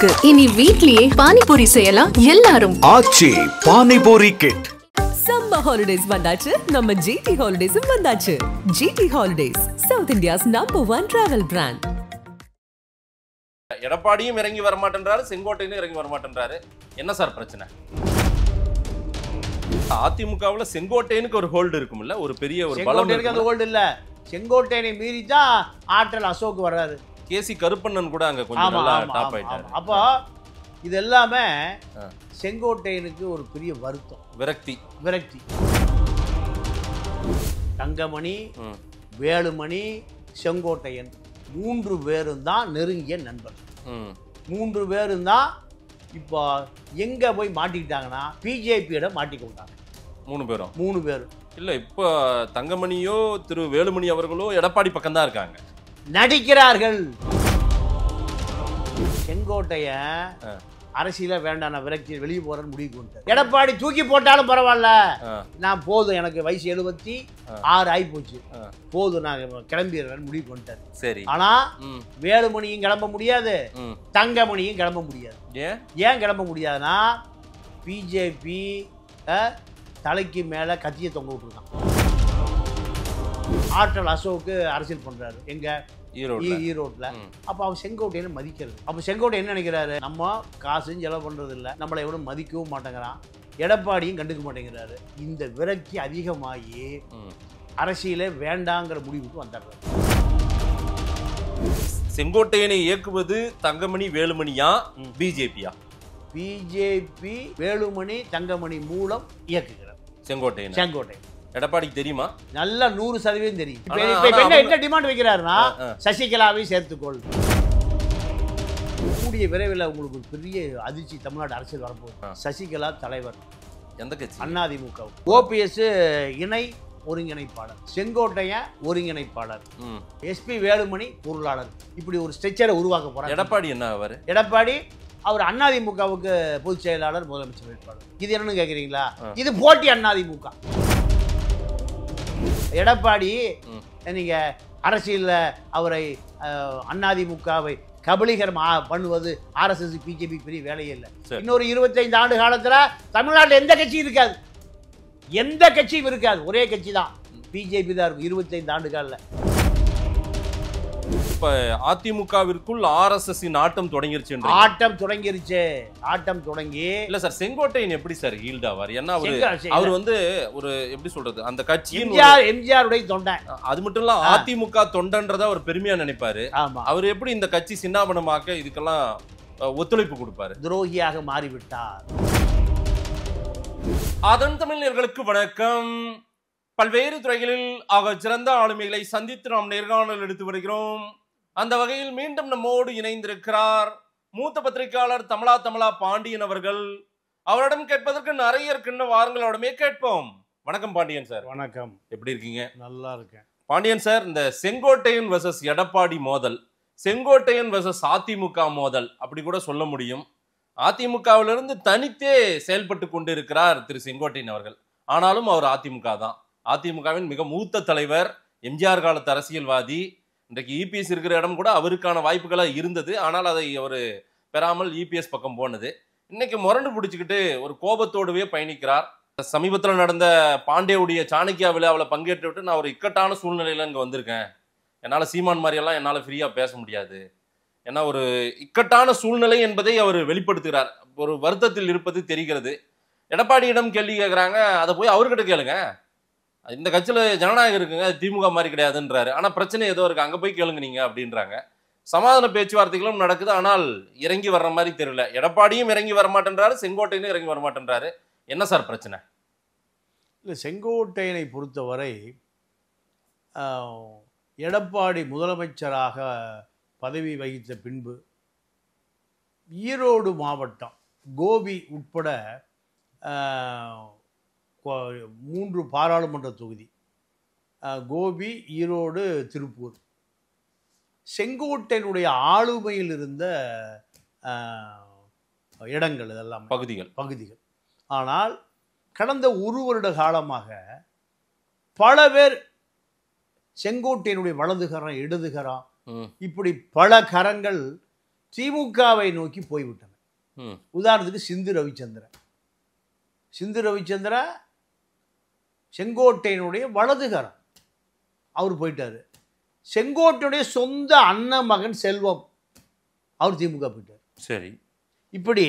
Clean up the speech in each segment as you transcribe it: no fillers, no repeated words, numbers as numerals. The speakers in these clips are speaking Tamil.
இருக்கு. இனி வீட்லயே பானிபூரி செய்யலாம் எல்லாரும். Aachi panipuri kit. Summer holidays வந்தாச்சு, நம்ம ஜிடி ஹாலிடேஸும் வந்தாச்சு. GT holidays, South India's #1 travel brand. எடப்பாடியும் இறங்கி வர மாட்டேன்றாரு, செங்கோட்டையும் இறங்கி வர மாட்டேன்றாரு. என்ன சார் பிரச்சனை? அதிமுகவுல செங்கோட்டையனுக்கு ஒரு ஹோல்டு இருக்கும்ல, ஒரு பெரிய ஒரு பலம் இருக்கு. அந்த ஹோல்டு இல்ல, செங்கோட்டையனை மீறி தான் ஆற்றல் அசோக் வர்றாரு. கேசி கருப்பண்ணன் கூட அங்க கொஞ்சம் நல்லா டாப் ஆயிட்டாரு. அப்போ இது எல்லாமே செங்கோட்டையனுக்கு ஒரு பெரிய வருத்தம், விரக்தி. தங்கமணி, வேலுமணி, செங்கோட்டையன் 3 பேரும் தான் நெருங்கிய நண்பர். 3 பேரும் தான் இப்போ எங்க போய் மாட்டிக்கிட்டாங்கன்னா பிஜேபியோட மாட்டிக்கொண்டாங்க. 3 பேரும் இல்ல. இப்போ தங்கமணியோ திரு வேலுமணி அவர்களோ எடப்பாடி பக்கம் தான் இருக்காங்க, நடிக்கிறார்கள். செங்கோட்டையன் அரசியல வேண்டாம், நான் விரக்தி வெளியே போறேன்னு முடிவு கொண்டார். எடப்பாடி தூக்கி போட்டாலும் பரவாயில்ல, நான் போதும், எனக்கு வயசு 76 ஆகி போச்சு, போதும், நான் கிளம்பிடுறேன்னு முடிவு கொண்டார். சரி. ஆனா வேலுமணியும் கிளம்ப முடியாது, தங்கமணியும் கிளம்ப முடியாது. ஏன் கிளம்ப முடியாதுன்னா பிஜேபி தலைக்கு மேல கத்திய தொங்க விட்டுருக்கான். ஆற்றல் அசோக்கு அரசியல் பண்றாரு எங்க ஈரோட்ல. அப்ப அவன் செங்கோட்டையனை மதிக்கிறது. அப்ப செங்கோட்டை என்ன நினைக்கிறாரு, நம்ம காசு செலவு பண்றது இல்ல, நம்மளை எவனும் மதிக்கவும் மாட்டேங்கிறான், எடப்பாடியும் கண்டுக்க மாட்டேங்கிறாரு. இந்த விரக்தி அதிகமாகி அரசியலே வேண்டாங்கிற முடிவுக்கு வந்துடுறாரு. செங்கோட்டையனை இயக்குவது தங்கமணி வேலுமணியா பிஜேபியா? பிஜேபி வேலுமணி தங்கமணி மூலம் இயக்குகிறார் செங்கோட்டையன். எடப்பாடிக்கு தெரியுமா? நல்லா 100% தெரியும். என்ன டிமாண்ட் வைக்கிறாருன்னா சசிகலாவை சேர்த்துக்கொள். கூடிய விரைவில் உங்களுக்கு ஒரு பெரிய அதிர்ச்சி தமிழ்நாடு அரசியல் வரப்போகுது. சசிகலா தலைவர், எந்த கட்சி? அதிமுக. ஓபிஎஸ் இணை ஒருங்கிணைப்பாளர், செங்கோட்டையன் ஒருங்கிணைப்பாளர், எஸ்பி வேலுமணி பொருளாளர். இப்படி ஒரு ஸ்ட்ரக்சரை உருவாக்க போறாங்க. எடப்பாடி என்ன அவர்? எடப்பாடி அவர் அதிமுகவுக்கு பொதுச் செயலாளர், முதலமைச்சர் வேட்பாளர். இது என்னன்னு கேக்குறீங்களா? இது போட்டி அதிமுக. எடப்பாடி நீங்க அரசியல்ல அவரை அதிமுகவை கபலீகரம் பண்ணுவது RSS பிஜேபி பெரிய வேலையே இல்லை. இன்னொரு 25 ஆண்டு காலத்துல தமிழ்நாட்டில் எந்த கட்சியும் இருக்காது, ஒரே கட்சி தான், பிஜேபி தான் இருக்கும் 25 ஆண்டு கால. இப்ப அதிமுகவிற்குள் RSS ஆட்டம் தொடங்கிருச்சு. ஆட்டம் தொடங்கி இல்ல சார், செங்கோட்டையன் எப்படி சார் ஹீல்ட் ஆவார்? ஏன்னா அவர் வந்து ஒரு எப்படி சொல்றது, அந்த கட்சியின் எம்ஜிஆர் உடைய தொண்டை. அது மட்டும் இல்ல, அதிமுக தொண்டன்றத அவர் பெருமையா நினைப்பாரு. அவர் எப்படி இந்த கட்சி சின்னாபனமாக்க இதுக்கெல்லாம் ஒத்துழைப்பு கொடுப்பாரு? துரோகியாக மாறிவிட்டார். அதன் தமிழர்களுக்கு வணக்கம். பல்வேறு துறைகளில் ஆக சிறந்த ஆளுமைகளை சந்தித்து நாம் நேர்காணல் எடுத்து வருகிறோம். அந்த வகையில் மீண்டும் நம்மோடு இணைந்திருக்கிறார் மூத்த பத்திரிகையாளர் தமிழா பாண்டியன் அவர்கள். அவரிடம் கேட்பதற்கு நிறைய இருக்குன்னு வாருங்களோடமே கேட்போம். வணக்கம் பாண்டியன் சார். வணக்கம். எப்படி இருக்கீங்க? நல்லா இருக்கேன். பாண்டியன் சார், இந்த செங்கோட்டையன் வெர்சஸ் எடப்பாடி மோதல், செங்கோட்டையன் வெர்சஸ் அதிமுக மோதல் அப்படி கூட சொல்ல முடியும். அதிமுகவிலிருந்து தனித்தே செயல்பட்டு கொண்டு இருக்கிறார் திரு செங்கோட்டையன் அவர்கள். ஆனாலும் அவர் அதிமுக தான். அதிமுகவின் மிக மூத்த தலைவர், எம்ஜிஆர் காலத்து அரசியல்வாதி. இன்றைக்கு இபிஎஸ் இருக்கிற இடம் கூட அவருக்கான வாய்ப்புகளாக இருந்தது. ஆனால் அதை அவர் பெறாமல் இபிஎஸ் பக்கம் போனது. இன்னைக்கு முரண்டு பிடிச்சிக்கிட்டு ஒரு கோபத்தோடுவே பயணிக்கிறார். சமீபத்தில் நடந்த பாண்டேவுடைய சாணக்கியா விழாவில் பங்கேற்று விட்டு நான் ஒரு இக்கட்டான சூழ்நிலையில் இங்கே வந்திருக்கேன், என்னால் சீமான் மாதிரியெல்லாம் என்னால் ஃப்ரீயாக பேச முடியாது, ஏன்னா ஒரு இக்கட்டான சூழ்நிலை என்பதை அவர் வெளிப்படுத்துகிறார். ஒரு வருத்தத்தில் இருப்பது தெரிகிறது. எடப்பாடியிடம் கேள்வி கேட்குறாங்க, அதை போய் அவர்கிட்ட கேளுங்க, இந்த கட்சியில் ஜனநாயகம் இருக்குங்க, திமுக மாதிரி கிடையாதுன்றாரு. ஆனால் பிரச்சனை ஏதோ இருக்கு, அங்கே போய் கேளுங்க நீங்க அப்படின்றாங்க. சமாதான பேச்சுவார்த்தைகளும் நடக்குது, ஆனால் இறங்கி வர்ற மாதிரி தெரியல. எடப்பாடியும் இறங்கி வர மாட்டேன்றாரு, செங்கோட்டையனும் இறங்கி வர மாட்டேன்றாரு. என்ன சார் பிரச்சனை? இல்லை, செங்கோட்டையனை பொறுத்தவரை எடப்பாடி முதலமைச்சராக பதவி வகித்த பின்பு ஈரோடு மாவட்டம் கோபி உட்பட 3 பாராளுமன்ற தொகுதி, கோபி, ஈரோடு, திருப்பூர், செங்கோட்டையனுடைய ஆளுமையில் இருந்த இடங்கள், இதெல்லாம் பகுதிகள். ஆனால் கடந்த 1 வருட காலமாக பல பேர் செங்கோட்டையனுடைய வலதுகரம், இடதுகரம், இப்படி பல கரங்கள் திமுகவை நோக்கி போய்விட்டன. ம். உதாரணத்துக்கு சிந்து ரவிச்சந்திரன் செங்கோட்டையனுடைய வலதுகரம், அவர் போயிட்டாரு. செங்கோட்டையுடைய சொந்த அண்ணன் மகன் செல்வம், அவர் திமுக போயிட்டார். சரி. இப்படி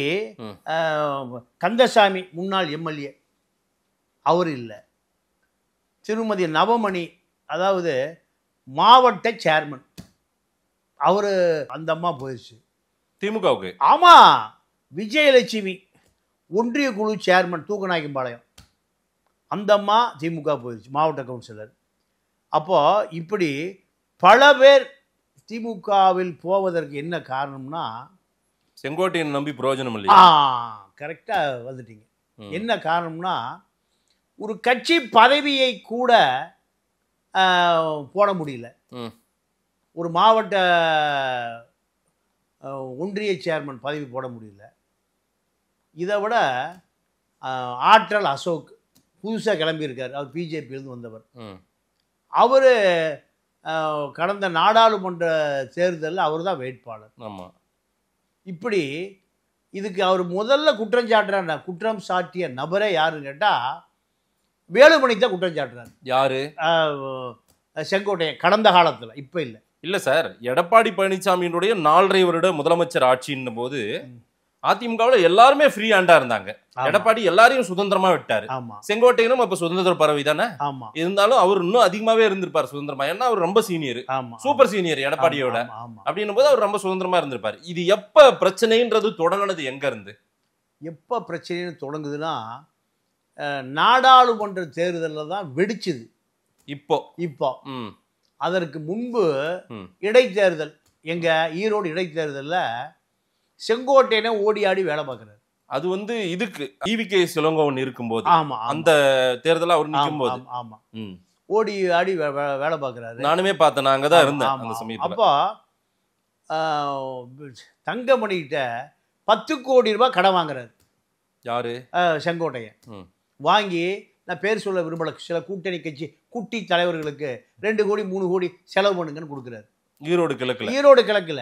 கந்தசாமி முன்னாள் எம்எல்ஏ, அவர் இல்லை. திருமதி நவமணி, அதாவது மாவட்ட சேர்மன், அவர் அந்த அம்மா போயிடுச்சு திமுகவுக்கு. ஆமா. விஜயலட்சுமி ஒன்றிய குழு சேர்மன் தூக்கநாயக்கம்பாளையம், அந்த அம்மா திமுக போயிடுச்சு, மாவட்ட கவுன்சிலர். அப்போ இப்படி பல பேர் திமுகவில் போவதற்கு என்ன காரணம்னா, செங்கோட்டையன் நம்பி பிரயோஜனம் இல்லையா? கரெக்டாக வந்துட்டீங்க. என்ன காரணம்னா, ஒரு கட்சி பதவியை கூட போட முடியல. ஒரு மாவட்ட ஒன்றிய சேர்மன் பதவி போட முடியல. இதை விட ஆற்றல் அசோக் புதுசாக கிளம்பியிருக்கார், அவர் பிஜேபியிலிருந்து வந்தவர். அவர் கடந்த நாடாளுமன்ற தேர்தலில் அவர் தான் வேட்பாளர். ஆமாம். இப்படி இதுக்கு அவர் முதல்ல குற்றம் சாட்டிய நபரே யாருன்னு கேட்டால் வேலுமணி தான் குற்றம் சாட்டுறாரு. யாரு? செங்கோட்டையன். கடந்த காலத்தில், இப்போ இல்லை. இல்லை சார், எடப்பாடி பழனிசாமியினுடைய 4.5 வருட முதலமைச்சர் ஆட்சின்னும் போது அதிமுகவில் எல்லாருமே ஃப்ரீ ஹேண்டா இருந்தாங்க. எடப்பாடி எல்லாரையும் சுதந்திரமா விட்டாரு. செங்கோட்டையனும் அப்ப சுதந்திர பறவை தானே. இருந்தாலும் அவர் இன்னும் அதிகமாவே இருந்திருப்பாரு சுதந்திரமா. ஏன்னா அவர் ரொம்ப சீனியர், சூப்பர் சீனியர் எடப்பாடியோட. அப்படின்னும் போது அவர் ரொம்ப சுதந்திரமா இருந்திருப்பாரு. இது எப்ப பிரச்சனைன்றது தொடங்கினது, எங்க இருந்து எப்ப பிரச்சனைன்னு தொடங்குதுன்னா, நாடாளுமன்ற தேர்தலில் தான் வெடிச்சுது. இப்போ அதற்கு முன்பு இடைத்தேர்தல், எங்க ஈரோடு இடைத்தேர்தலில் செங்கோட்டையனை ஓடி ஆடி வேலை பார்க்கிறார். அது வந்து இதுக்கு ஈவிகே சிலங்கோவன் இருக்கும்போது, அந்த தேர்தலில் அவர் நிற்கும் போது ஓடி ஆடி வேலை பார்க்கிறாரு. நானுமே பார்த்தேன், நான் அங்கதான் இருந்தேன் அந்த சமயத்துல. அப்போ தங்கமணி கிட்ட 10 கோடி ரூபாய் கடன் வாங்குறாரு. யாரு? செங்கோட்டையன். வாங்கி, நான் பேர் சொல்ல விரும்பல, சில கூட்டணி கட்சி குட்டி தலைவர்களுக்கு 2 கோடி 3 கோடி செலவு பண்ணுங்கன்னு கொடுக்குறாரு. ஈரோடு கிழக்குல.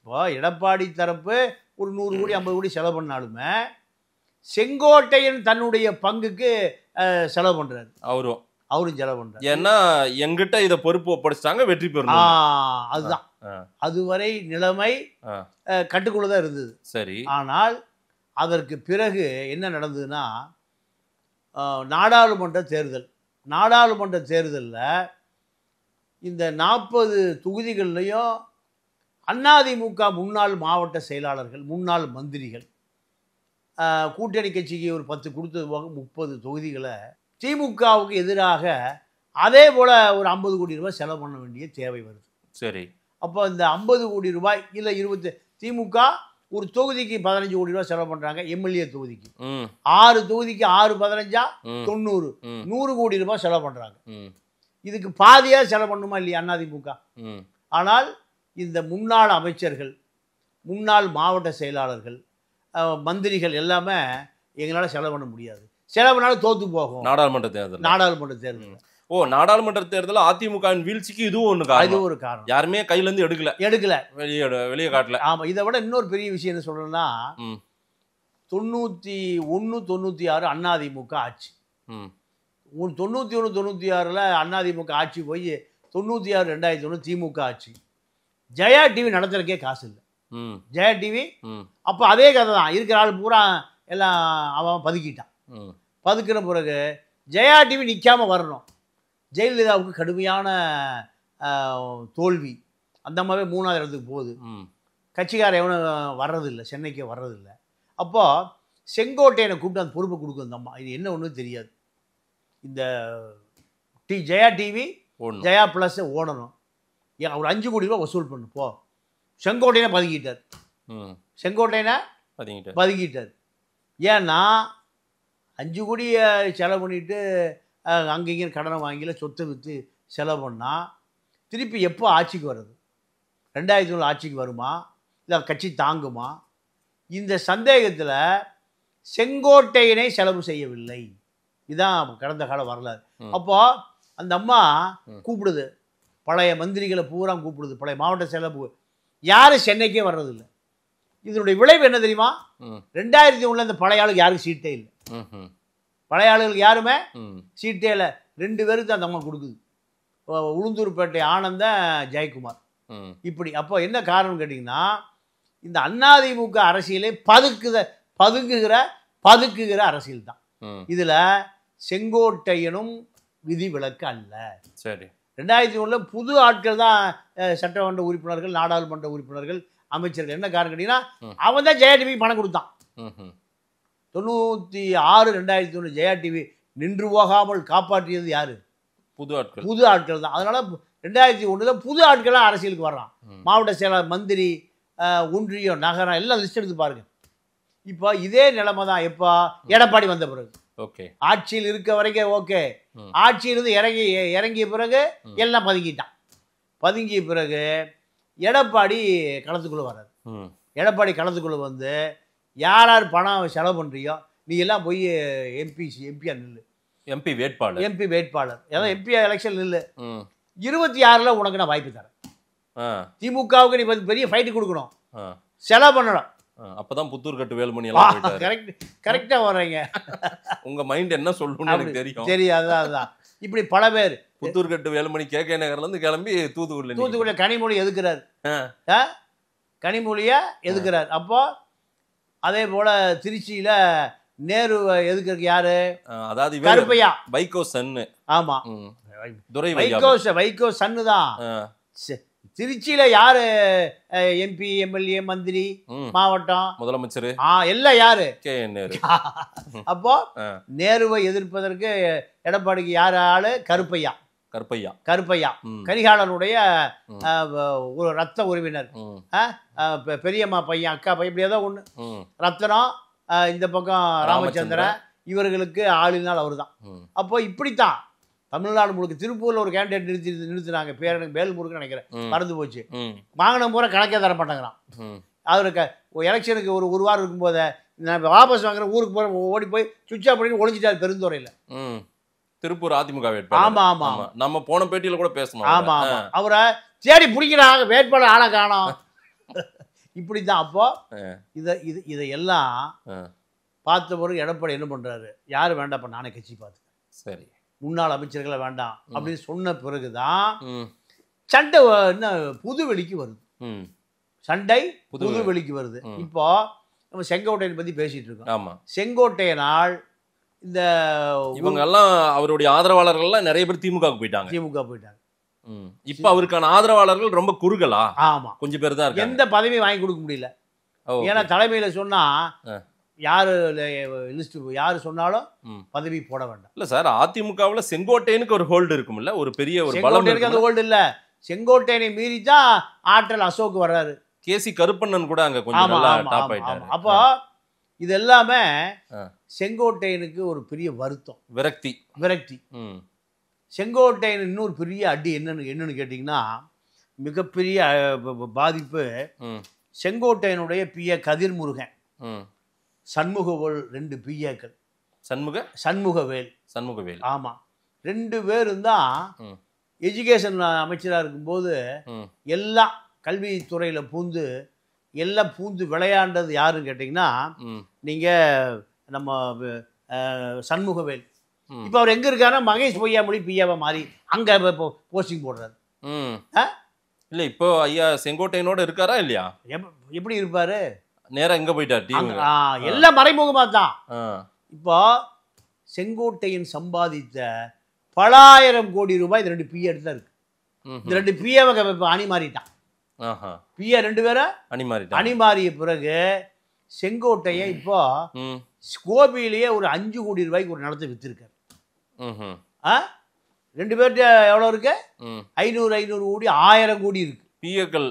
இப்போ எடப்பாடி தரப்பு ஒரு 100 கோடி 50 கோடி செலவு பண்ணாலுமே செங்கோட்டையன் தன்னுடைய பங்குக்கு செலவு பண்றாரு. அவரும் செலவு பண்றாரு. ஏன்னா எங்கிட்ட இதை பொறுப்பு ஒப்படைச்சாங்க, வெற்றி பெறணும். அதுதான் அதுவரை நிலைமை கட்டுக்குள்ளதான் இருந்தது. சரி. ஆனால் அதற்கு பிறகு என்ன நடந்ததுன்னா, நாடாளுமன்ற தேர்தலில் இந்த 40 தொகுதிகள்லையும் அதிமுக முன்னாள் மாவட்ட செயலாளர்கள், முன்னாள் மந்திரிகள், கூட்டணி கட்சிக்கு ஒரு 10 கொடுத்தது போக 30 தொகுதிகளை திமுகவுக்கு எதிராக அதே போல் ஒரு 50 கோடி ரூபாய் செலவு பண்ண வேண்டிய தேவை வருது. சரி. அப்போ இந்த 50 கோடி ரூபாய் இல்லை 20, திமுக ஒரு தொகுதிக்கு 15 கோடி ரூபாய் செலவு பண்ணுறாங்க. எம்எல்ஏ தொகுதிக்கு 6 தொகுதிக்கு 6 15 90 100 கோடி ரூபாய் செலவு பண்ணுறாங்க. இதுக்கு பாதியாக செலவு பண்ணுமா இல்லையா அதிமுக? ஆனால் இந்த முன்னாள் அமைச்சர்கள், முன்னாள் மாவட்ட செயலாளர்கள், மந்திரிகள் எல்லாமே எங்களால் செலவு பண்ண முடியாது, செலவுனாலும் தோத்து போகும் நாடாளுமன்ற தேர்தல். நாடாளுமன்ற தேர்தல் அதிமுகவின் வீழ்ச்சிக்கு இதுவும் ஒன்று காரணம். இது ஒரு காரணம். யாருமே கையில இருந்து எடுக்கல, வெளியே காட்டல. ஆமா. இதை விட இன்னொரு பெரிய விஷயம் என்ன சொல்றேன்னா, 91 96 அதிமுக ஆட்சி. 91 96ல் அதிமுக ஆட்சி போய் 96 2001 திமுக ஆட்சி. ஜெயா டிவி நடத்துறதுக்கே காசு இல்லை. ஜெயா டிவி அப்போ அதே கதை தான். இருக்கிற ஆள் பூரா எல்லாம் அவன் பதுக்கிட்டான். பதுக்கிற பிறகு ஜெயா டிவி நிற்காமல் வரணும். ஜெயலலிதாவுக்கு கடுமையான தோல்வி. அந்த மாதிரி 3ஆவது இடத்துக்கு போகுது. கட்சிக்கார எவனும் வர்றதில்லை, சென்னைக்கே வர்றதில்லை. அப்போது செங்கோட்டையனை கூப்பிட்டு அந்த பொறுப்பை கொடுக்கும் அந்த அம்மா. இது என்ன ஒன்றும் தெரியாது. இந்த ஜெயா டிவி ஜெயா ப்ளஸ் ஓடணும், ஒரு 5 கோடி ரூபா வசூல் பண்ணு போ. செங்கோட்டையனை பதுக்கிட்டார். ஏன்னா 5 கோடியை செலவு பண்ணிட்டு அங்கேயும் கடனை வாங்கில சொத்தை விற்று செலவு பண்ணால் திருப்பி எப்போ ஆட்சிக்கு வருது? 2000 ஆட்சிக்கு வருமா, இல்லை கட்சி தாங்குமா? இந்த சந்தேகத்தில் செங்கோட்டையனை செலவு செய்யவில்லை. இதுதான் கடந்த கால வரலாறு. அப்போ அந்த அம்மா கூப்பிடுது, பழைய மந்திரிகளை பூரா கூப்பிடுது, பழைய மாவட்ட செயலர் யாரும் சென்னைக்கே வர்றதில்லை. இதனுடைய விளைவு என்ன தெரியுமா? 2001 இந்த பழைய ஆளுக்கு யாருக்கும் சீட்டே இல்லை. பழைய ஆளுகளுக்கு யாருமே சீட்டே இல்லை. 2 பேருக்கு தான் அந்த அம்மா கொடுக்குது. உளுந்தூர்பேட்டை ஆனந்தன், ஜெயக்குமார். இப்படி அப்போ என்ன காரணம் கேட்டிங்கன்னா, இந்த அதிமுக அரசியலே பதுக்குகிற அரசியல் தான். இதில் செங்கோட்டையனும் விதிவிலக்கு அல்ல. சரி, 2001 புது ஆட்கள் தான் சட்டமன்ற உறுப்பினர்கள், நாடாளுமன்ற உறுப்பினர்கள், அமைச்சர்கள். என்ன காரணம் கேட்டீங்கன்னா, அவன் தான் ஜெயா டிவிக்கு பணம் கொடுத்தான். 96 2001 ஜெயா டிவி நின்று போகாமல் காப்பாற்றியது யாரு? புது ஆட்கள் தான். அதனால 2001 புது ஆட்கள்லாம் அரசியலுக்கு வர்றான். மாவட்ட செயலாளர், மந்திரி, ஒன்றியம், நகரம் எல்லாம் லிஸ்ட் எடுத்து பாருங்க. இப்போ இதே நிலைமை தான் எப்போ எடப்பாடி வந்த பிறகு. ஓகே, ஆட்சியில் இருக்க வரைக்கும் ஓகே, ஆட்சியிலிருந்து இறங்கிய பிறகு எல்லாம் பதுங்கிய பிறகு எடப்பாடி களத்துக்குள்ளே வர்றாரு. எடப்பாடி களத்துக்குள்ளே வந்து யார் பணம் செலவு பண்ணுறியோ நீ எல்லாம் போய் எம்பியா நில்லு, எம்பி வேட்பாளர் ஏதாவது எம்பி எலெக்ஷன் நில்லு, 26 உனக்கு நான் வாய்ப்பு தரேன். திமுகவுக்கு நீ பெரிய ஃபைட்டு கொடுக்கணும், செலவு பண்ணணும். அப்பதான் புத்தூர் கட்டு வேலுமணி எல்லாம் கரெக்டா வர்றீங்க. உங்க மைண்ட் என்ன சொல்லணும்னு எனக்கு தெரியும். அதுதான் இப்படி பல பேர் புத்தூர் கட்டு வேலுமணி KK நகர்ல இருந்து கிளம்பி தூத்துக்குடியில கனிமொழி எதுக்குறாரு, கனிமொழிய எதுக்குறாரு. அப்போ அதே போல திருச்சியில நேரு எதுக்குறதுக்கு யாரு? அதாவது கருப்பையா, வைகோ சன்னு. ஆமா, வைகோ சன்னு தான். திருச்சியில யாரு MP, MLA, மந்திரி, மாவட்டம் முதலமைச்சர் எல்லாம் யாரு? அப்போ நேருவை எதிர்ப்பதற்கு எடப்பாடிக்கு யாரு ஆளு? கருப்பையா. கரிகாலனுடைய ஒரு ரத்த உறவினர், பெரியம்மா பையன், அக்கா பையன், இப்படி ஏதோ ஒண்ணு. ரத்னம் இந்த பக்கம் ராமச்சந்திரன், இவர்களுக்கு ஆளினால் அவர் தான். அப்போ இப்படித்தான் தமிழ்நாடு முழுக்க. திருப்பூர்ல ஒரு கேண்டிடேட் நிறுத்தினாங்க, பேர் எனக்கு வேல்முருகன் நினைக்கிறேன், மறந்து போச்சு. வாங்கின பூரா கணக்கே தர மாட்டேங்கிறான். அவருக்கு எலெக்ஷனுக்கு ஒரு வாரம் இருக்கும்போது நான் வாபஸ் வாங்குற ஊருக்கு போற ஓடி போய் சுவிட்ச் ஆஃப் பண்ணி ஒழிஞ்சிட்டாரு பெருந்துறையில. திருப்பூர் அதிமுக வேட்பாளர். ஆமா ஆமா, நம்ம போன பேட்டியில கூட பேசணும். ஆமா ஆமா, அவரை தேடி பிடிக்கிறாங்க, வேட்பாளர் ஆளை காணோம். இப்படிதான். அப்போ இதையெல்லாம் பார்த்த பிறகு எடப்பாடி என்ன பண்றாரு? யாரும் வேண்டாம், நானே கட்சி பார்த்து, சரி முன்னாள் அமைச்சர்களை வேண்டாம் அப்படின்னு சொன்ன பிறகுதான் சண்டை என்ன புதுவெளிக்கு வருது. சண்டை புதுவெளிக்கு வருது. இப்போ நம்ம செங்கோட்டையன் பத்தி பேசிட்டு இருக்கோம். செங்கோட்டையனால் இந்த இவங்க எல்லாம் அவருடைய ஆதரவாளர்கள் எல்லாம் நிறைய பேர் திமுக போயிட்டாங்க. இப்ப அவருக்கான ஆதரவாளர்கள் ரொம்ப குறுகலா? ஆமா, கொஞ்சம் பேர் தான் இருக்காங்க. எந்த பதவியும் வாங்கி கொடுக்க முடியல. ஏன்னா தலைமையில சொன்னா யாரு லிஸ்ட் யாரு சொன்னாலும் பதவி போட வேண்டாம். இல்ல சார், அதிமுகவுல செங்கோட்டையனுக்கு ஒரு ஹோல்டு இருக்கும்ல, ஒரு பெரிய ஒரு பலம் இருக்கு. அந்த ஹோல்டு இல்ல, செங்கோட்டையனை மீறி தான் ஆற்றல் அசோக் வர்றாரு. KC கருப்பண்ணன் கூட அங்க கொஞ்சம் நல்லா டாப் ஆயிட்டாரு. அப்போ இது எல்லாமே செங்கோட்டையனுக்கு ஒரு பெரிய வருத்தம், விரக்தி. செங்கோட்டையன் இன்னொரு பெரிய அடி என்னன்னு கேட்டீங்கன்னா, மிகப்பெரிய பாதிப்பு செங்கோட்டையனுடைய PA கதிர்முருகன், சண்முகவேல், 2 PAக்கள். சண்முகவேல் ஆமா, 2 பேரும் தான் எஜுகேஷன் அமைச்சராக இருக்கும்போது எல்லாம் கல்வித்துறையில பூந்து விளையாண்டது யாருன்னு கேட்டீங்கன்னா, நீங்க நம்ம சண்முகவேல். இப்ப அவர் எங்க இருக்காருன்னா மகேஷ் பொய்யாமொழி PAவா மாறி அங்க போஸ்டிங் போடுறாரு. இல்ல இப்போ ஐயா செங்கோட்டையனோட இருக்காரா இல்லையா? எப்படி இருப்பாரு? நேரா எங்க போயிட்டாரு? எல்லாம் மறைமுகமா தான். இப்போ செங்கோட்டையன் சம்பாதித்த பலாயிரம் கோடி ரூபாய் இந்த 2 PA எடுத்து இருக்கு. இந்த 2 PAவை அணி மாறிட்டான். PA 2 பேரும் அணி மாறிய பிறகு செங்கோட்டையன் இப்போ கோபியிலேயே ஒரு 5 கோடி ரூபாய்க்கு ஒரு நிலத்தை வித்திருக்காரு. 2 பேர்ட்ட எவ்வளவு இருக்கு? 500 கோடி, 1000 கோடி இருக்கு. PAக்கள்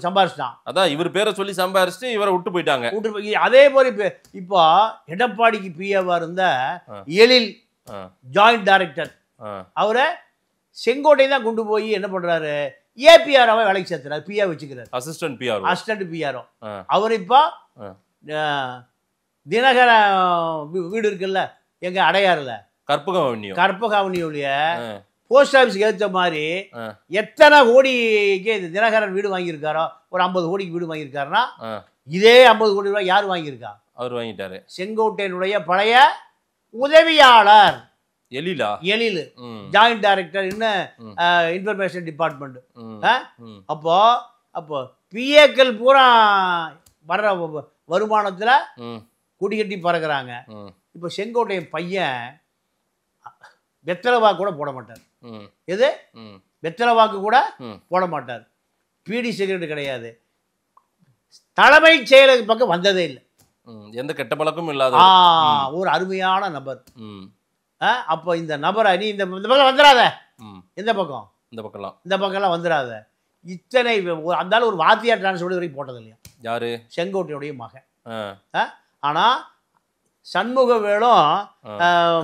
சம்பாரிச்சிட்டான். அதான் இவர் பேரை சொல்லி சம்பாரிச்சுட்டு இவரை விட்டு போயிட்டாங்க. அதே மாதிரி இப்போ எடப்பாடிக்கு PAவா இருந்த எழில் ஜாயிண்ட் டைரக்டர், அவரை செங்கோட்டை தான் கொண்டு போய் என்ன பண்றாரு? APR-ஆவை வேலைக்கு சேர்த்துறாரு, PA வச்சுக்கிறாரு, அசிஸ்டன்ட் PRO. அவர் இப்போ தினகர வீடு இருக்குல்ல எங்க அடையாறுல, கற்பகாவணியுடைய போஸ்ட் ஆஃபீஸ்க்கு ஏற்ற மாதிரி எத்தனை கோடிக்கு தினகரன் வீடு வாங்கியிருக்காரோ, ஒரு 50 கோடிக்கு வீடு வாங்கியிருக்காருன்னா இதே 50 கோடி ரூபாய் யார் வாங்கியிருக்கா? அவர் வாங்கிட்டாரு. செங்கோட்டையனுடைய பழைய உதவியாளர் எழில், ஜாயிண்ட் டைரக்டர் இன்ஃபர்மேஷன் டிபார்ட்மெண்ட். அப்போ பிஏக்கள் பூரா வர்ற வருமானத்துல குடிகட்டி பறக்குறாங்க. இப்போ செங்கோட்டையன் பையன் வெத்தலை வாக்கு கூட போட மாட்டார். எது வெத்தலை வாக்கு கூட போட மாட்டார். பிடி செக்ரட்டரி கிடையாது. தலைமை செயலக பக்கம் வந்ததே இல்லை. எந்த கெட்ட பழக்கமும் இல்லாத ஒரு அருமையான நபர். அப்போ இந்த நபரை நீ இந்த பக்கம் வந்துடாத, எந்த பக்கம் இந்த பக்கம்லாம் வந்துடாத. இத்தனை அந்த ஒரு வாத்தியார் டிரான்ஸ்போர்ட் வரைக்கும் போட்டது இல்லையா? யாரு? செங்கோட்டையுடைய மகன். ஆனா சண்முகவேலும்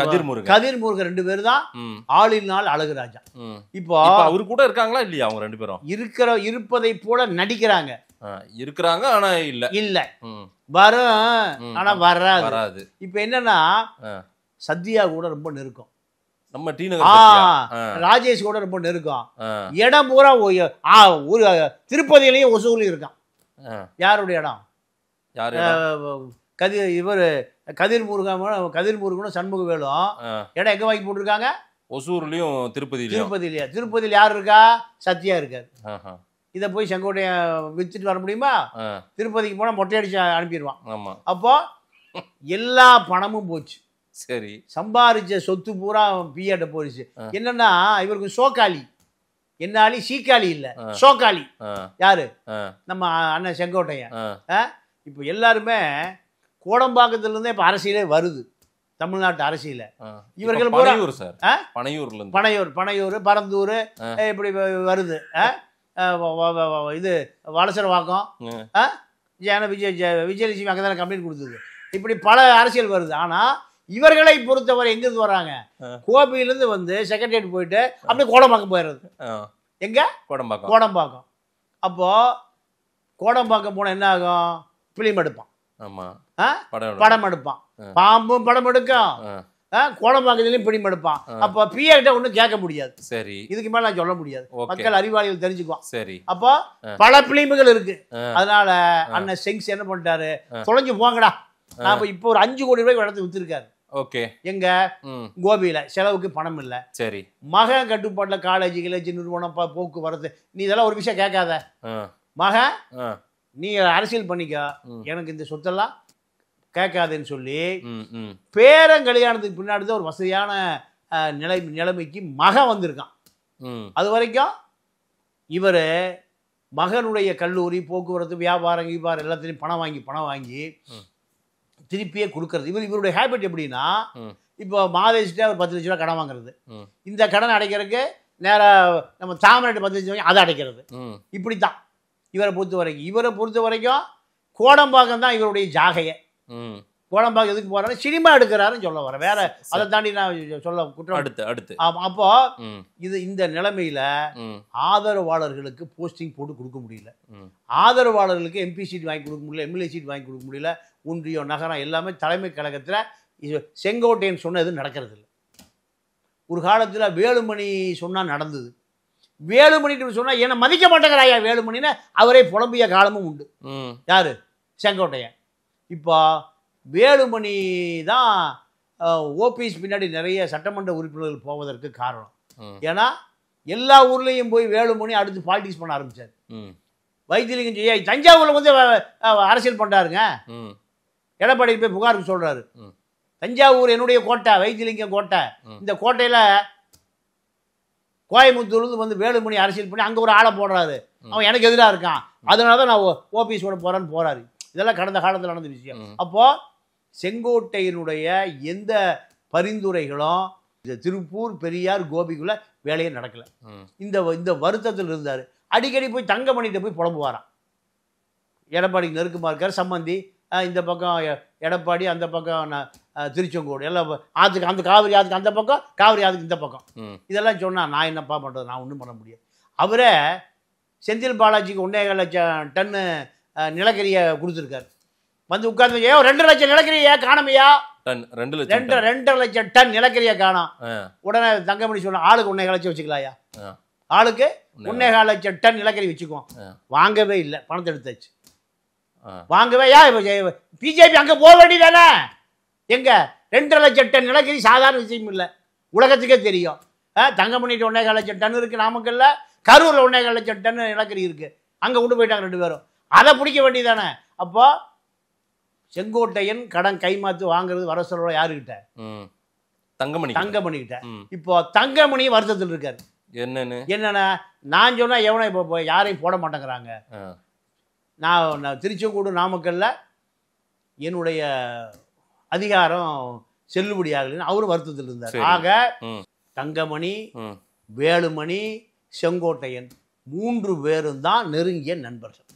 கதிர்முருகன் 2 பேர் தான் ஆளின் நாள் அழகுராஜா. இப்போ அவரு கூட இருக்காங்களா இல்லையா? அவங்க 2 பேரும் இருப்பதை போல நடிக்கிறாங்க. ஆனா இல்ல வரும் ஆனா வராது. இப்ப என்னன்னா சத்யா கூட ரொம்ப நெருக்கம், நம்ம ராஜேஷ் கூட ரொம்ப நெருக்கம். இடம் பூரா ஒரு திருப்பதியிலையும் ஒசூலி இருக்கான். யாருடைய இடம்? கதிர்முருகனும் சண்முகவேலும் இடம் எங்க வாங்கி போட்டிருக்காங்க? ஒசூர்லயும் திருப்பதியில யாரு இருக்கா? சத்யா இருக்காரு. இதை போய் செங்கோட்டைய வித்துட்டு வர முடியுமா? திருப்பதிக்கு போனா மொட்டை அடிச்சு அனுப்பிடுவான். அப்போ எல்லா பணமும் போச்சு. சரி, சம்பாரிச்ச சொத்து பூரா பிஏட்ட போயிடுச்சு. என்னன்னா இவருக்கு சோக்காளி, என்னாலி சீக்காளி இல்ல, சோக்காளி. யாரு? நம்ம அண்ணன் செங்கோட்டையன். இப்போ எல்லாருமே கோடம்பாக்கத்துல இருந்தே இப்ப அரசியலே வருது, தமிழ்நாட்டு அரசியல. இவர்கள் பனையூர் பரந்தூர் இப்படி வருது. இது வலசரவாக்கம், விஜயலட்சுமி அங்கதான கம்ப்ளைண்ட் கொடுத்தது. இப்படி பல அரசியல் வருது. ஆனா இவர்களை பொறுத்தவரை எங்கிருந்து வர்றாங்க? கோபியிலிருந்து வந்து செக்ரட்டரியேட் போயிட்டு அப்படியே கோடம்பாக்கம் போயிடுறது. எங்க? கோடம்பாக்கம். அப்போ கோடம்பாக்கம் போன என்ன ஆகும்? பிலிம் எடுப்பான், படம் எடுப்பான். பாம்பும் படம் எடுக்கும், கோடம்பாக்கத்திலையும் பிலிம் எடுப்பான். அப்போ பிஏ கிட்ட ஒன்றும் கேட்க முடியாது. சரி, இதுக்கு மேல நான் சொல்ல முடியாது, மக்கள் அறிவாளிகள் தெரிஞ்சுக்குவான். சரி, அப்போ பல பிலிமுகள் இருக்கு. அதனால அண்ணன் செங்ஸ் என்ன பண்ணிட்டாரு? தொலைஞ்சு போங்கடா, நான் இப்போ ஒரு 5 கோடி ரூபாய்க்கு இடத்து வித்துருக்காரு. ஓகே, எங்க? கோபியில. செலவுக்கு பணம் இல்ல. சரி, மகன் கட்டுப்பாட்டுல காலேஜ் நிறுவனம், போக்குவரத்து, நீ இதெல்லாம் ஒரு விஷயம் கேட்காத. மகன் நீ அரசியல் பண்ணிக்க, எனக்கு இந்த சொத்தெல்லாம் கேட்காதுன்னு சொல்லி பேரன் கல்யாணத்துக்கு பின்னாடி தான் ஒரு வசதியான நிலைமைக்கு மகன் வந்திருக்கான். அது வரைக்கும் இவர் மகனுடைய கல்லூரி, போக்குவரத்து, வியாபாரம் எல்லாத்திலையும் பணம் வாங்கி திருப்பியே கொடுக்கறது. இவருடைய ஹேபிட் எப்படின்னா, இப்போ மாதேஷ்டே ஒரு 10 லட்ச ரூபா கடன் வாங்குறது, இந்த கடன் அடைக்கிறதுக்கு நேராக நம்ம தாமரை 10 லட்சம் வாங்கி அதை அடைக்கிறது. இப்படித்தான் இவரை பொறுத்த வரைக்கும் கோடம்பாக்கம் தான் இவருடைய ஜாகையை. கோடம்பாக்கம் எதுக்கு போறாரு? சினிமா எடுக்கிறாருன்னு சொல்ல வர, வேற அதை தாண்டி நான் சொல்ல குற்றம். அடுத்து அப்போ இந்த நிலைமையில ஆதரவாளர்களுக்கு போஸ்டிங் போட்டு கொடுக்க முடியல, ஆதரவாளர்களுக்கு எம்பி சீட் வாங்கி கொடுக்க முடியல, எம்எல்ஏ சீட் வாங்கி கொடுக்க முடியல. ஒன்றியம், நகரம் எல்லாமே தலைமை கழகத்தில் செங்கோட்டையன் சொன்னது நடக்கிறது இல்லை. ஒரு காலத்தில் வேலுமணி சொன்னா நடந்தது. வேலுமணி சொன்னா என்ன மதிக்க மாட்டேங்கிறாயா வேலுமணின்னு அவரே புலம்பிய காலமும் உண்டு. யாரு? செங்கோட்டையன். இப்போ வேலுமணி தான் ஓபிஎஸ் பின்னாடி நிறைய சட்டமன்ற உறுப்பினர்கள் போவதற்கு காரணம். ஏன்னா எல்லா ஊர்லேயும் போய் வேலுமணி அடுத்து பாலிடிக்ஸ் பண்ண ஆரம்பிச்சார். வைத்திலிங்கம் செய்ய தஞ்சாவூர்ல வந்து அரசியல் பண்றாருங்க. எடப்பாடி போய் புகாருக்கு சொல்றாரு, தஞ்சாவூர் என்னுடைய கோட்டை, வைத்திலிங்கம் கோட்டை, இந்த கோட்டையில கோயம்புத்தூர்லேருந்து வந்து வேலுமணி அரசியல் பண்ணி அங்கே ஒரு ஆளை போடுறாரு, அவன் எனக்கு எதிராக இருக்கான், அதனால தான் நான் ஓபிஎஸ் ஓட போறேன்னு போறாரு. இதெல்லாம் கடந்த காலத்தில் நடந்த விஷயம். அப்போ செங்கோட்டையினுடைய எந்த பரிந்துரைகளும் திருப்பூர், பெரியார், கோபிக்குள்ள வேலையே நடக்கல. இந்த வருத்தத்தில் இருந்தார். அடிக்கடி போய் தங்கமணிகிட்ட போய் புலம்புவாராம். எடப்பாடிக்கு நெருக்கமாக இருக்கார், சம்பந்தி இந்த பக்கம் எடப்பாடி, அந்த பக்கம் திருச்செங்கோடு, எல்லாம் ஆற்றுக்கு அந்த காவிரி ஆற்றுக்கு அந்த பக்கம், காவிரி ஆற்றுக்கு இந்த பக்கம். இதெல்லாம் சொன்னால் நான் என்னப்பா பண்ணுறது? நான் ஒன்றும் பண்ண முடியாது. அவரே செந்தில் பாலாஜிக்கு 1.5 லட்சம் டன்னு நிலக்கரியை கொடுத்துருக்காரு. வந்து உட்கார்ந்து 2 லட்சம் நிலக்கரியா காணமையா, டன் 2 லட்சம் 2 லட்சம் டன் நிலக்கரியா காணோம். உடனே தங்கமணி சொல்ல ஆளுக்கு 1.5 லட்சம் வச்சுக்கலாயா, ஆளுக்கு 1.5 லட்சம் டன் நிலக்கரி வச்சுக்குவோம். வாங்கவே இல்லை, பணத்தை எடுத்தாச்சு. வாங்கவே பிஜேபி அங்க போக வேண்டியதானே. எங்க 2 லட்சம் டன் நிலக்கரி சாதாரண விஷயம் இல்லை, உலகத்துக்கே தெரியும். தங்கமணிட்டு 1.5 லட்சம் டன் இருக்கு நாமக்கல்ல, கரூர்ல 1.5 லட்சம் டன் நிலக்கரி இருக்கு. அங்க கொண்டு போயிட்டாங்க 2 பேரும். அதை பிடிக்க வேண்டியதானே. அப்போ செங்கோட்டையன் கடன் கைமாத்து வாங்குறது வர சொல்ல யாருக்கிட்ட, தங்கமணி கிட்ட. இப்போ தங்கமணி வருத்தத்தில் இருக்காரு. என்னன்னா நான் சொன்னா எவனை இப்போ யாரையும் போட மாட்டேங்கிறாங்க. நான் திருச்செங்கோடு நாமக்கல்ல என்னுடைய அதிகாரம் செல்லுபடியாகலன்னு அவரும் வருத்தத்தில் இருந்தார். ஆக தங்கமணி, வேலுமணி, செங்கோட்டையன் 3 பேரும் தான் நெருங்கிய நண்பர்கள்.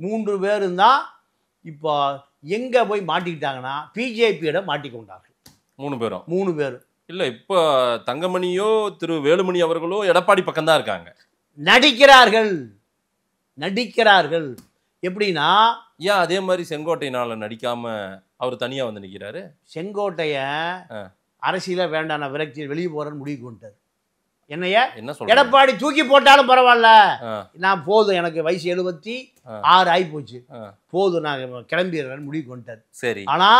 3 பேரும் தான் இப்போ எங்க போய் மாட்டிக்கிட்டாங்கன்னா பிஜேபியிடம் மாட்டிக்கொண்டார்கள். 3 பேரும் இல்ல. இப்போ தங்கமணியோ திரு வேலுமணி அவர்களோ எடப்பாடி பக்கம் தான் இருக்காங்க, நடிக்கிறார்கள். எப்படின்னா ஏன் அதே மாதிரி செங்கோட்டையனால நடிக்காம அவர் தனியா வந்து நிக்கிறாரு? செங்கோட்டையன் அரசியல வேண்டாம், நான் விரக்தியில் வெளியே போறேன்னு முடிவு கொண்டார். என்ன சொல்ற, எடப்பாடி தூக்கி போட்டாலும் பரவாயில்ல, நான் போதும், எனக்கு வயசு 76 ஆகி போச்சு, போதும், நான் கிளம்பிடுறேன்னு முடிவு கொண்டார். சரி. ஆனா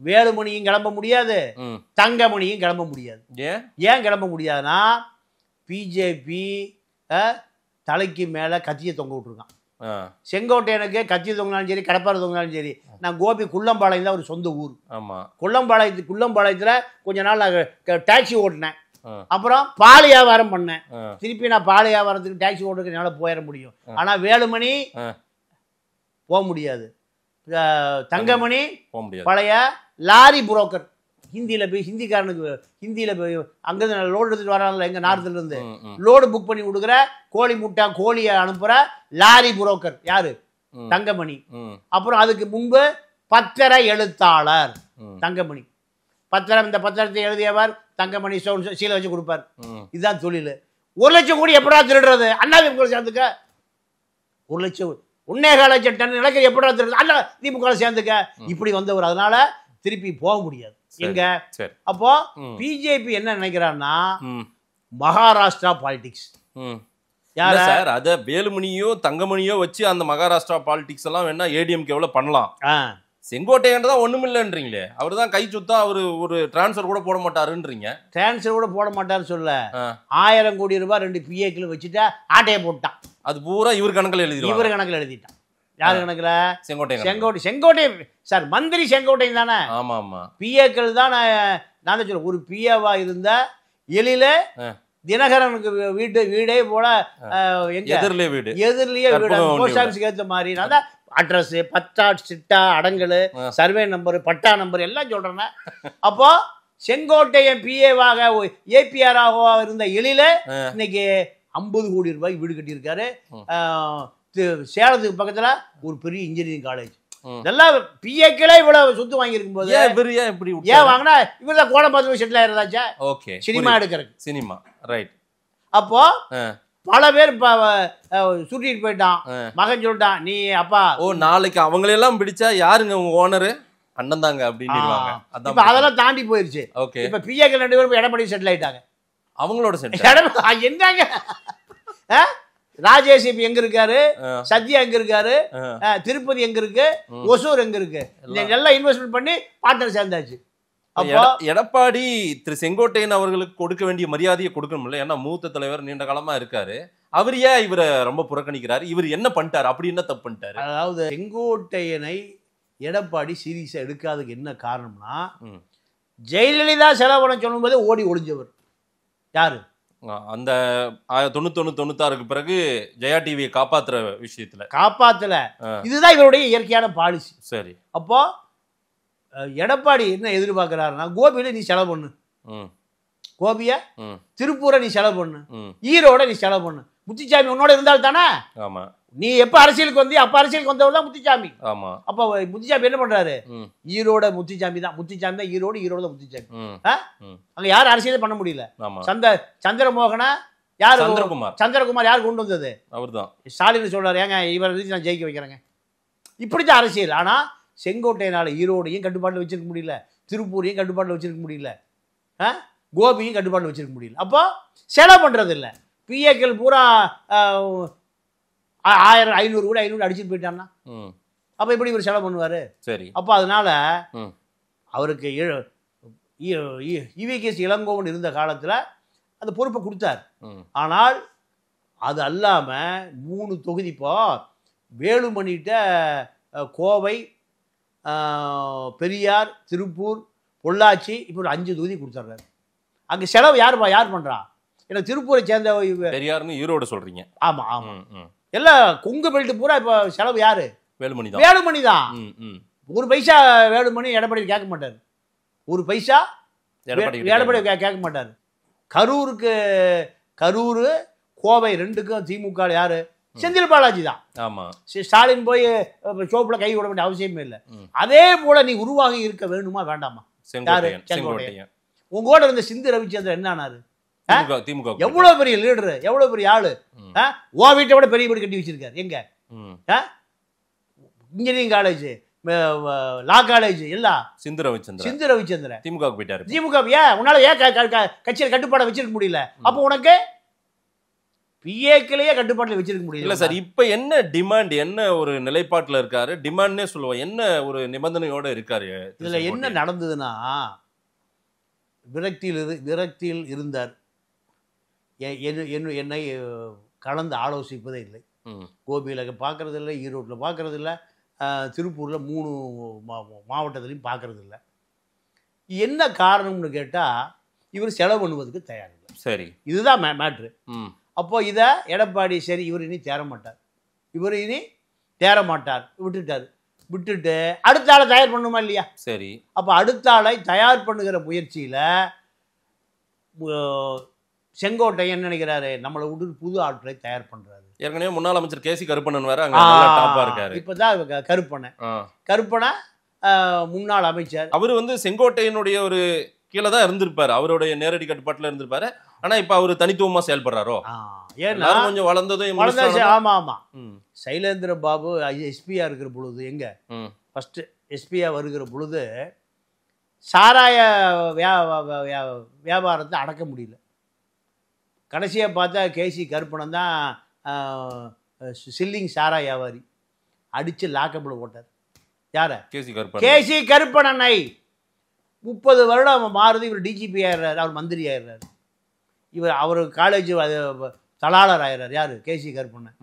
வேலுமணியும் கிளம்ப முடியாது, தங்கமணியும் கிளம்ப முடியாது. ஏன் கிளம்ப முடியாதுன்னா பிஜேபி தலைக்கு மேல கத்தியை தொங்க விட்டுருக்கான். செங்கோட்டையனுக்கு கத்தி தொங்கினாலும் சரி, கடப்பாறை தொங்கினாலும் சரி, நான் கோபி குள்ளம்பாளையம் தான் ஒரு சொந்த ஊர். குள்ளம்பாளையத்துல கொஞ்ச நாள் டாக்ஸி ஓட்டினேன், அப்புறம் பால் வியாபாரம் பண்ணேன். திருப்பி நான் பால் வியாபாரத்துக்கு டாக்ஸி ஓட்டுறதுக்கு என்னால் போயிட முடியும். ஆனா வேலுமணி போக முடியாது, தங்கமணி பழைய லாரி புரோக்கர். ஹிந்தியில் போய் ஹிந்திக்காரனுக்கு ஹிந்தியில் போய் அங்கேருந்து லோடு எடுத்துட்டு வராங்கல்ல, எங்கள் நார்த்துலேருந்து லோடு புக் பண்ணி கொடுக்குற, கோழி முட்டை கோழியை அனுப்புகிற லாரி புரோக்கர் யாரு, தங்கமணி. அப்புறம் அதுக்கு முன்பு பத்திர எழுத்தாளர் தங்கமணி. இந்த பத்திரத்தை எழுதியவர் தங்கமணி சீலை வச்சு கொடுப்பார். இதுதான் தொழில். 1 லட்சம் கோடி எப்படா திருடுறது? அதிமுக சேர்ந்துக்க. 1 லட்சம் 1.25 லட்சம் டன் நிலக்கரி எப்படா திருடுறது? அதிமுக சேர்ந்துக்க. இப்படி வந்தவர். அதனால திருப்பி போக முடியாது. எங்க அப்போ பிஜேபி என்ன நினைக்கிறான்னா மகாராஷ்டிரா பாலிடிக்ஸ். சார் அத வேலுமணியோ தங்கமணியோ வச்சு அந்த மகாராஷ்டிரா பாலிடிக்ஸ் எல்லாம் வேணா ஏடிஎம்கேல பண்ணலாம். செங்கோட்டையன் தான் ஒண்ணுமில்லைன்றீங்களே, அவர் தான் கை சுத்தம், அவரு ஒரு டிரான்ஸ்ஃபர் கூட போட மாட்டாருன்றீங்க. டிரான்ஸ்ஃபர் கூட போட மாட்டாருன்னு சொல்ல, 1000 கோடி ரூபாய் 2 PA வச்சுட்டா ஆட்டையை போட்டான். அது பூரா இவர் கணக்கில் எழுதிட்டான். யாரு கணக்குல? செங்கோட்டை சார், மந்திரி செங்கோட்டையன் தானே. ஆமா ஆமா. PA தான். நான் தான் சொல்றேன், ஒரு PA-வா இருந்த எழில தினகரனுக்கு வீடே போல எதிரிலேயே வீடு போஸ்ட் ஆஃபீஸ்க்கு ஏற்ற மாதிரி. நான் தான் அட்ரஸ், பட்டா, சிட்டா, அடங்கல், சர்வே நம்பர், பட்டா நம்பர் எல்லாம் சொல்றேன். அப்போ செங்கோட்டையன் PA-வாக APR-ஆக இருந்த எழில இன்னைக்கு 50 கோடி ரூபாய்க்கு வீடு கட்டியிருக்காரு. சேலத்துக்கு பக்கத்துல ஒரு பெரிய இன்ஜினியரிங் காலேஜ். இதெல்லாம் PA-க்களே இவ்வளவு சொத்து வாங்கியிருக்கும் போது ஏன் வாங்கினா இவர் தான் கோடம்பாத்துல செட்டில் ஆயிருந்தாச்சா சினிமா எடுக்கிறதுக்கு. Cinema right. அப்போ பல பேர் சுட்டிட்டு போயிட்டான். மகன் சொல்லிட்டான், நீ அப்பா நாளைக்கு அவங்களெல்லாம் பிடிச்சா யாருங்க உங்க ஓனரு? அண்ணன் தாங்க அப்படின்னு. அதெல்லாம் தாண்டி போயிருச்சு. இப்ப PA-க்கள் 2 பேரும் எடப்பாடி செட்டில் ஆயிட்டாங்க. அவங்களோட செட்டில் என்னங்க? ராஜேஷ் எங்க இருக்காரு, சத்யா எங்க இருக்காரு, திருப்பதி எங்க இருக்கு, ஒசூர் எங்க இருக்கு, எல்லாம் இன்வெஸ்ட்மெண்ட் பண்ணி பார்ட்னர் சேர்ந்தாச்சு. எடப்பாடி திரு செங்கோட்டையன் அவர்களுக்கு கொடுக்க வேண்டிய மரியாதையை கொடுக்கணும்ல, ஏன்னா மூத்த தலைவர் நீண்ட காலமா இருக்காரு. அவர் ஏன் இவரை ரொம்ப புறக்கணிக்கிறாரு? இவர் என்ன பண்ணிட்டாரு? அப்படி என்ன தப்பு பண்ணிட்டாரு? அதாவது செங்கோட்டையனை எடப்பாடி சீரியஸா எடுக்காததுக்கு என்ன காரணம்னா, ஜெயலலிதா செலவு பண்ண சொல்லும் போதே ஓடி ஒளிஞ்சவர் யாரு? அந்த 91-96க்கு பிறகு ஜெயா டிவியை காப்பாத்துற விஷயத்துல காப்பாத்தல. இதுதான் இவருடைய இயற்கையான பாலிசி. சரி. அப்போ எடப்பாடி என்ன எதிர்பார்க்கிறாருன்னா, கோபியில நீ செலவு பண்ணு, கோபிய திருப்பூரை நீ செலவு பண்ணு, ஈரோட நீ செலவு பண்ணு. முத்துச்சாமி உன்னோட இருந்தால் தானே. ஆமா. நீ எப்ப அரசியலுக்கு வந்தியோ அப்ப அரசியலுக்கு வந்தவர் தான் முத்துச்சாமி. ஆமா. அப்ப முத்துச்சாமி என்ன பண்றாரு? ஈரோட முத்துச்சாமி தான் ஈரோடு தான் முத்துச்சாமி. அங்க யாரும் அரசியல் பண்ண முடியல. சந்திரமோகன யாரு? சந்திரகுமார் யாரு கொண்டு வந்தது? அவர் தான். ஸ்டாலின் சொல்றாரு, ஏங்க இவரை நான் ஜெயிக்க வைக்கிறேங்க. இப்படிதான் அரசியல். ஆனா செங்கோட்டையனால் ஈரோடையும் கட்டுப்பாட்டில் வச்சிருக்க முடியல, திருப்பூரையும் கட்டுப்பாட்டில் வச்சிருக்க முடியல, கோபியும் கட்டுப்பாட்டில் வச்சிருக்க முடியல. அப்போ செலவு பண்ணுறது இல்லை. பிஏக்கள் பூரா 1000 500 கூட 500 அடிச்சுட்டு போயிட்டான்னா அப்போ எப்படி இவர் செலவு பண்ணுவார்? சரி. அப்போ அதனால அவருக்கு இவிகேஎஸ் இளங்கோவன் இருந்த காலத்தில் அந்த பொறுப்பை கொடுத்தார். ஆனால் அது அல்லாமல் 3 தொகுதி இப்போ வேலுமணிகிட்ட கோவை, பெரியார், திருப்பூர், பொள்ளாச்சி இப்போ ஒரு 5 தொகுதி கொடுத்துட்றாரு. அங்கே செலவு யார் பண்ணுறா? ஏன்னா திருப்பூரை சேர்ந்த பெரியார்னு ஈரோடு சொல்கிறீங்க. ஆமாம் ஆமாம். எல்லாம் கொங்கு பெல்ட் பூரா இப்போ செலவு யார்? வேலுமணி தான். வேலுமணி தான். ஒரு பைசா வேலுமணி எடப்பாடி கேட்க மாட்டார். ஒரு பைசா எடப்பாடி கேட்க மாட்டார். கரூர் கோவை 2க்கும் திமுக யாரு? செந்தில் பாலாஜி தான். ஆமா. ஸ்டாலின் போய் சோப்புல கை விட வேண்டிய அவசியமே இல்லை. அதே போல நீ உருவாகி இருக்க வேணுமா வேண்டாமா? செங்கோட்டையன். உங்களோட இருந்த சிந்து ரவிச்சந்திரன் என்ன ஆனாரு? திமுக எவ்வளவு பெரிய லீடரு, எவ்வளவு பெரிய ஆளு. ஓ வீட்டை விட பெரிய வீடு கட்டி வச்சிருக்காரு. எங்க இன்ஜினியரிங் காலேஜ், லா காலேஜ் எல்லாம் சிந்து ரவிச்சந்திரன் திமுக போயிட்டாரு. திமுக உன்னால கட்சியில் கட்டுப்பாடை வச்சிருக்க முடியல. அப்போ உனக்கு பிஏக்களையே கட்டுப்பாட்டில் வச்சிருக்க முடியல. இல்ல சார், இப்ப என்ன டிமாண்ட், என்ன ஒரு நிலைப்பாட்டில் இருக்காரு? டிமாண்ட்னே சொல்லுவோம். என்ன ஒரு நிபந்தனையோட இருக்காரு? இதுல என்ன நடந்ததுன்னா, விரக்தியில் இருந்தார். என்னை கலந்து ஆலோசிப்பதே இல்லை. கோபியில் பார்க்கறது இல்லை, ஈரோட்டில் பார்க்கறது இல்லை, திருப்பூரில் 3 மாவட்டத்திலையும் பார்க்கறது இல்லை. என்ன காரணம்னு கேட்டால் இவர் செலவு பண்ணுவதுக்கு தயாரில்லை. சரி, இதுதான் மேட்ரு. அப்போ இதை எடப்பாடி சரி இவர் இனி தேர மாட்டார் விட்டுட்டு அடுத்த ஆளை தயார் பண்ணுமா இல்லையா? சரி. அப்போ அடுத்த ஆளை தயார் பண்ணுகிற முயற்சியில் செங்கோட்டையன் என்ன நினைக்கிறாரு? நம்மளை விட்டு புது ஆட்களை தயார் பண்றாரு. ஏற்கனவே முன்னாள் அமைச்சர் கேசி கருப்பணன் வேற அங்க நல்லா டாப்பா இருக்காரு. இப்பதான் கருப்பணன் முன்னாள் அமைச்சர். அவரு வந்து செங்கோட்டையனுடைய ஒரு கீழே தான் இருந்திருப்பாரு, அவருடைய நேரடி கட்டுப்பாட்டுல இருந்திருப்பாரு. ஆனா இப்ப அவரு தனித்துவமா செயல்படுறாரோ? ஏன்னா கொஞ்சம் வளர்ந்ததும். ஆமா ஆமா. சைலேந்திர பாபு எஸ்பியா இருக்கிற பொழுது, எங்க ஃபர்ஸ்ட் எஸ்பியா வருகிற பொழுது சாராய வியாபாரத்தை அடக்க முடியல. கடைசியாக பார்த்தா கேசி கருப்பணன் தான் சில்லிங் சாராய வியாபாரி. அடித்து லாக்கப்பில் போட்டார். யார? கேசி கருப்பணனை. 30 வருடம் மாறுது. இவர் டிஜிபி ஆயிடுறாரு, அவர் மந்திரி ஆயிடுறாரு. அவர் காலேஜ் தலாளர் ஆயிடுறாரு. யாரு? கேசி கருப்பண்ணன்.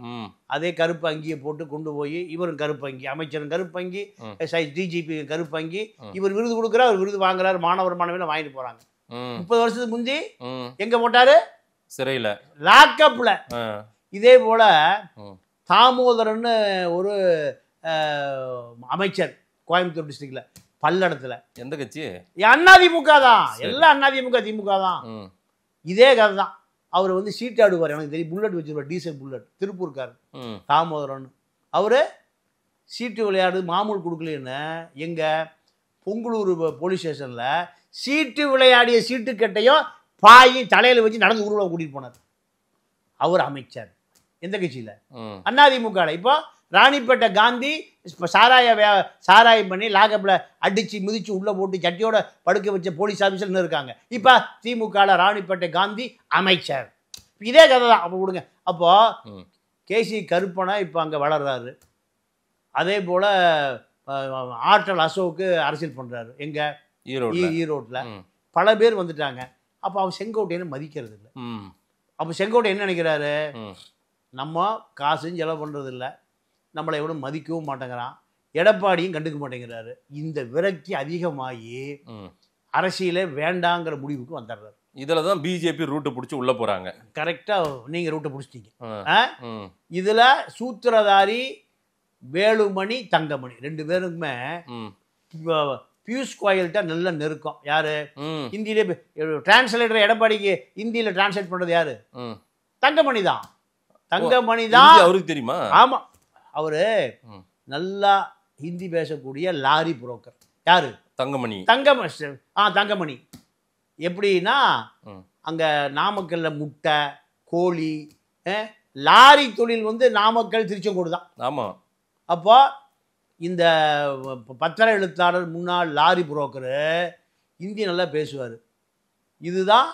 அதே கருப்பு அங்கியை போட்டு கொண்டு போய் இவரும் கருப்பு அங்கி, அமைச்சரும் கருப்பு அங்கி, டிஜிபி கருப்பு அங்கி. இவர் விருது கொடுக்குறாரு, அவர் விருது வாங்குறாரு, மாணவர் மாணவியில் வாங்கிட்டு போறாங்க. 30 வருஷத்துக்கு முந்தி எங்க போட்டாரு? சிறையில், லாக்கப்ல. இதே போல தாமோதரன்னு ஒரு அமைச்சர் கோயம்புத்தூர் டிஸ்ட்ரிக்ட்ல பல்லடத்துல. எந்த கட்சி? அதிமுக தான். எல்லாம் அதிமுக திமுக தான். இதே கதை தான். அவர் வந்து சீட் ஆடுவார். எனக்கு தெரியும், புல்லட் வச்சிருவார், டீசல் புல்லட். திருப்பூர்கார் தாமோதரன். அவரு சீட்டு விளையாடு மாமூல் கொடுக்கலன்னு எங்க பொங்கலூர் போலீஸ் ஸ்டேஷன்ல சீட்டு விளையாடிய சீட்டுக்கட்டையும் பாயும் தலையில வச்சு நடந்து ஊர்வலம் கூட்டிட்டு போனார். அவர் அமைச்சர். எந்த கட்சியில? அதிமுக. இப்போ ராணிப்பேட்டை காந்தி சாராயம் பண்ணி லாகப்ல அடிச்சு மிதிச்சு உள்ள போட்டு சட்டியோட படுக்க வச்ச போலீஸ் ஆபீசர்னு இருக்காங்க. இப்ப திமுக ராணிப்பேட்டை காந்தி அமைச்சர். இதே கதை தான். அப்போ கொடுங்க. அப்போ கேசி கருப்பனா இப்ப அங்க வளர்றாரு. அதே போல ஆற்றல் அசோக்கு அரசியல் பண்றாரு. எங்க? ஈரோட்ல பல பேர் வந்துட்டாங்க. அப்ப அவர் செங்கோட்டையனை மதிக்கிறது இல்லை. அப்ப செங்கோட்டை என்ன நினைக்கிறாரு? நம்ம காசும் செலவு பண்றது இல்லை, நம்மளை எவனும் மதிக்கவும் மாட்டேங்கிறான், எடப்பாடியும் கண்டுக்க மாட்டேங்கிறாரு. இந்த விரக்தி அதிகமாகி அரசியலே வேண்டாங்கிற முடிவுக்கு வந்துடுறாரு. இதுல தான் பிஜேபி ரூட்டை பிடிச்சி உள்ள போறாங்க. கரெக்டா நீங்க ரூட்டை பிடிச்சிட்டீங்க. இதுல சூத்திரதாரி வேலுமணி, தங்கமணி 2 பேருக்குமே பியூஷ் கோயல்கிட்ட நல்ல நெருக்கம். யாரு? ஹிந்தியிலே டிரான்ஸ்லேட்டர் எடப்பாடிக்கு ஹிந்தியில டிரான்ஸ்லேட் பண்றது யாரு? தங்கமணி தான். தங்கமணி தான். அவருக்கு தெரியுமா? ஆமா, அவரு நல்லா ஹிந்தி பேசக்கூடிய லாரி புரோக்கர். யாரு? தங்கமணி. தங்கமணி எப்படின்னா அங்க நாமக்கல்ல முட்டை, கோழி, லாரி தொழில் வந்து நாமக்கல், திருச்செங்கோடு தான். ஆமா. அப்போ இந்த பத்திர எழுத்தாளர் முன்னாள் லாரி புரோக்கரு ஹிந்தி நல்லா பேசுவார். இதுதான்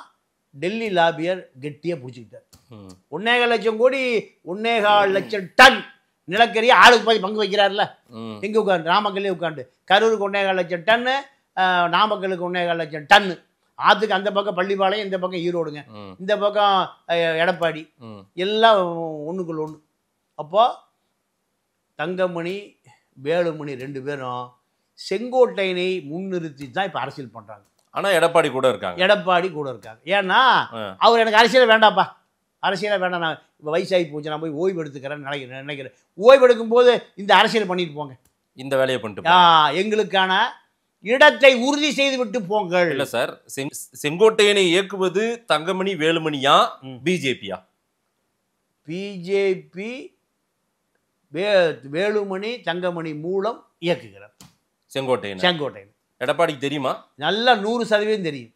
டெல்லி லாபியர் கெட்டியாக பிடிச்சிக்கிட்டார். 1.25 லட்சம் கோடி 1.25 லட்சம் டன் நிலக்கரியை ஆளுக்கு பாதி பங்கு வைக்கிறார்ல. எங்கே உட்காந்து? நாமக்கல்லே உட்காந்து. கரூருக்கு 1.25 லட்சம் டன்னு, நாமக்கலுக்கு 1.25 லட்சம் டன்னு. ஆற்றுக்கு அந்த பக்கம் பள்ளிப்பாளையம், இந்த பக்கம் ஈரோடுங்க, இந்த பக்கம் எடப்பாடி, எல்லாம் ஒன்றுக்குள்ள ஒன்று. அப்போது தங்கமணி வேலுமணி 2 பேரும் செங்கோட்டையனை முன்னிறுத்தி தான் இப்போ அரசியல் பண்ணுறாங்க. ஆனால் எடப்பாடி கூட இருக்காங்க. ஏன்னா அவர் எனக்கு அரசியலை வேண்டாப்பா, அரசியலை வேண்டாம், நான் இப்போ வயசாகி போச்சு, நான் போய் ஓய்வு எடுத்துக்கிறேன்னு நினைக்கிறேன். ஓய்வு எடுக்கும்போது இந்த அரசியல் பண்ணிட்டு போங்க, இந்த வேலையை பண்ணிட்டு எங்களுக்கான இடத்தை உறுதி செய்து விட்டு போங்கள். இல்லை சார், செங்கோட்டையனை இயக்குவது தங்கமணி வேலுமணியா பிஜேபியா? பிஜேபி வேலுமணி தங்கமணி மூலம் இயக்குகிறார் செங்கோட்டையன். எடப்பாடிக்கு தெரியுமா? நல்லா 100% தெரியும்.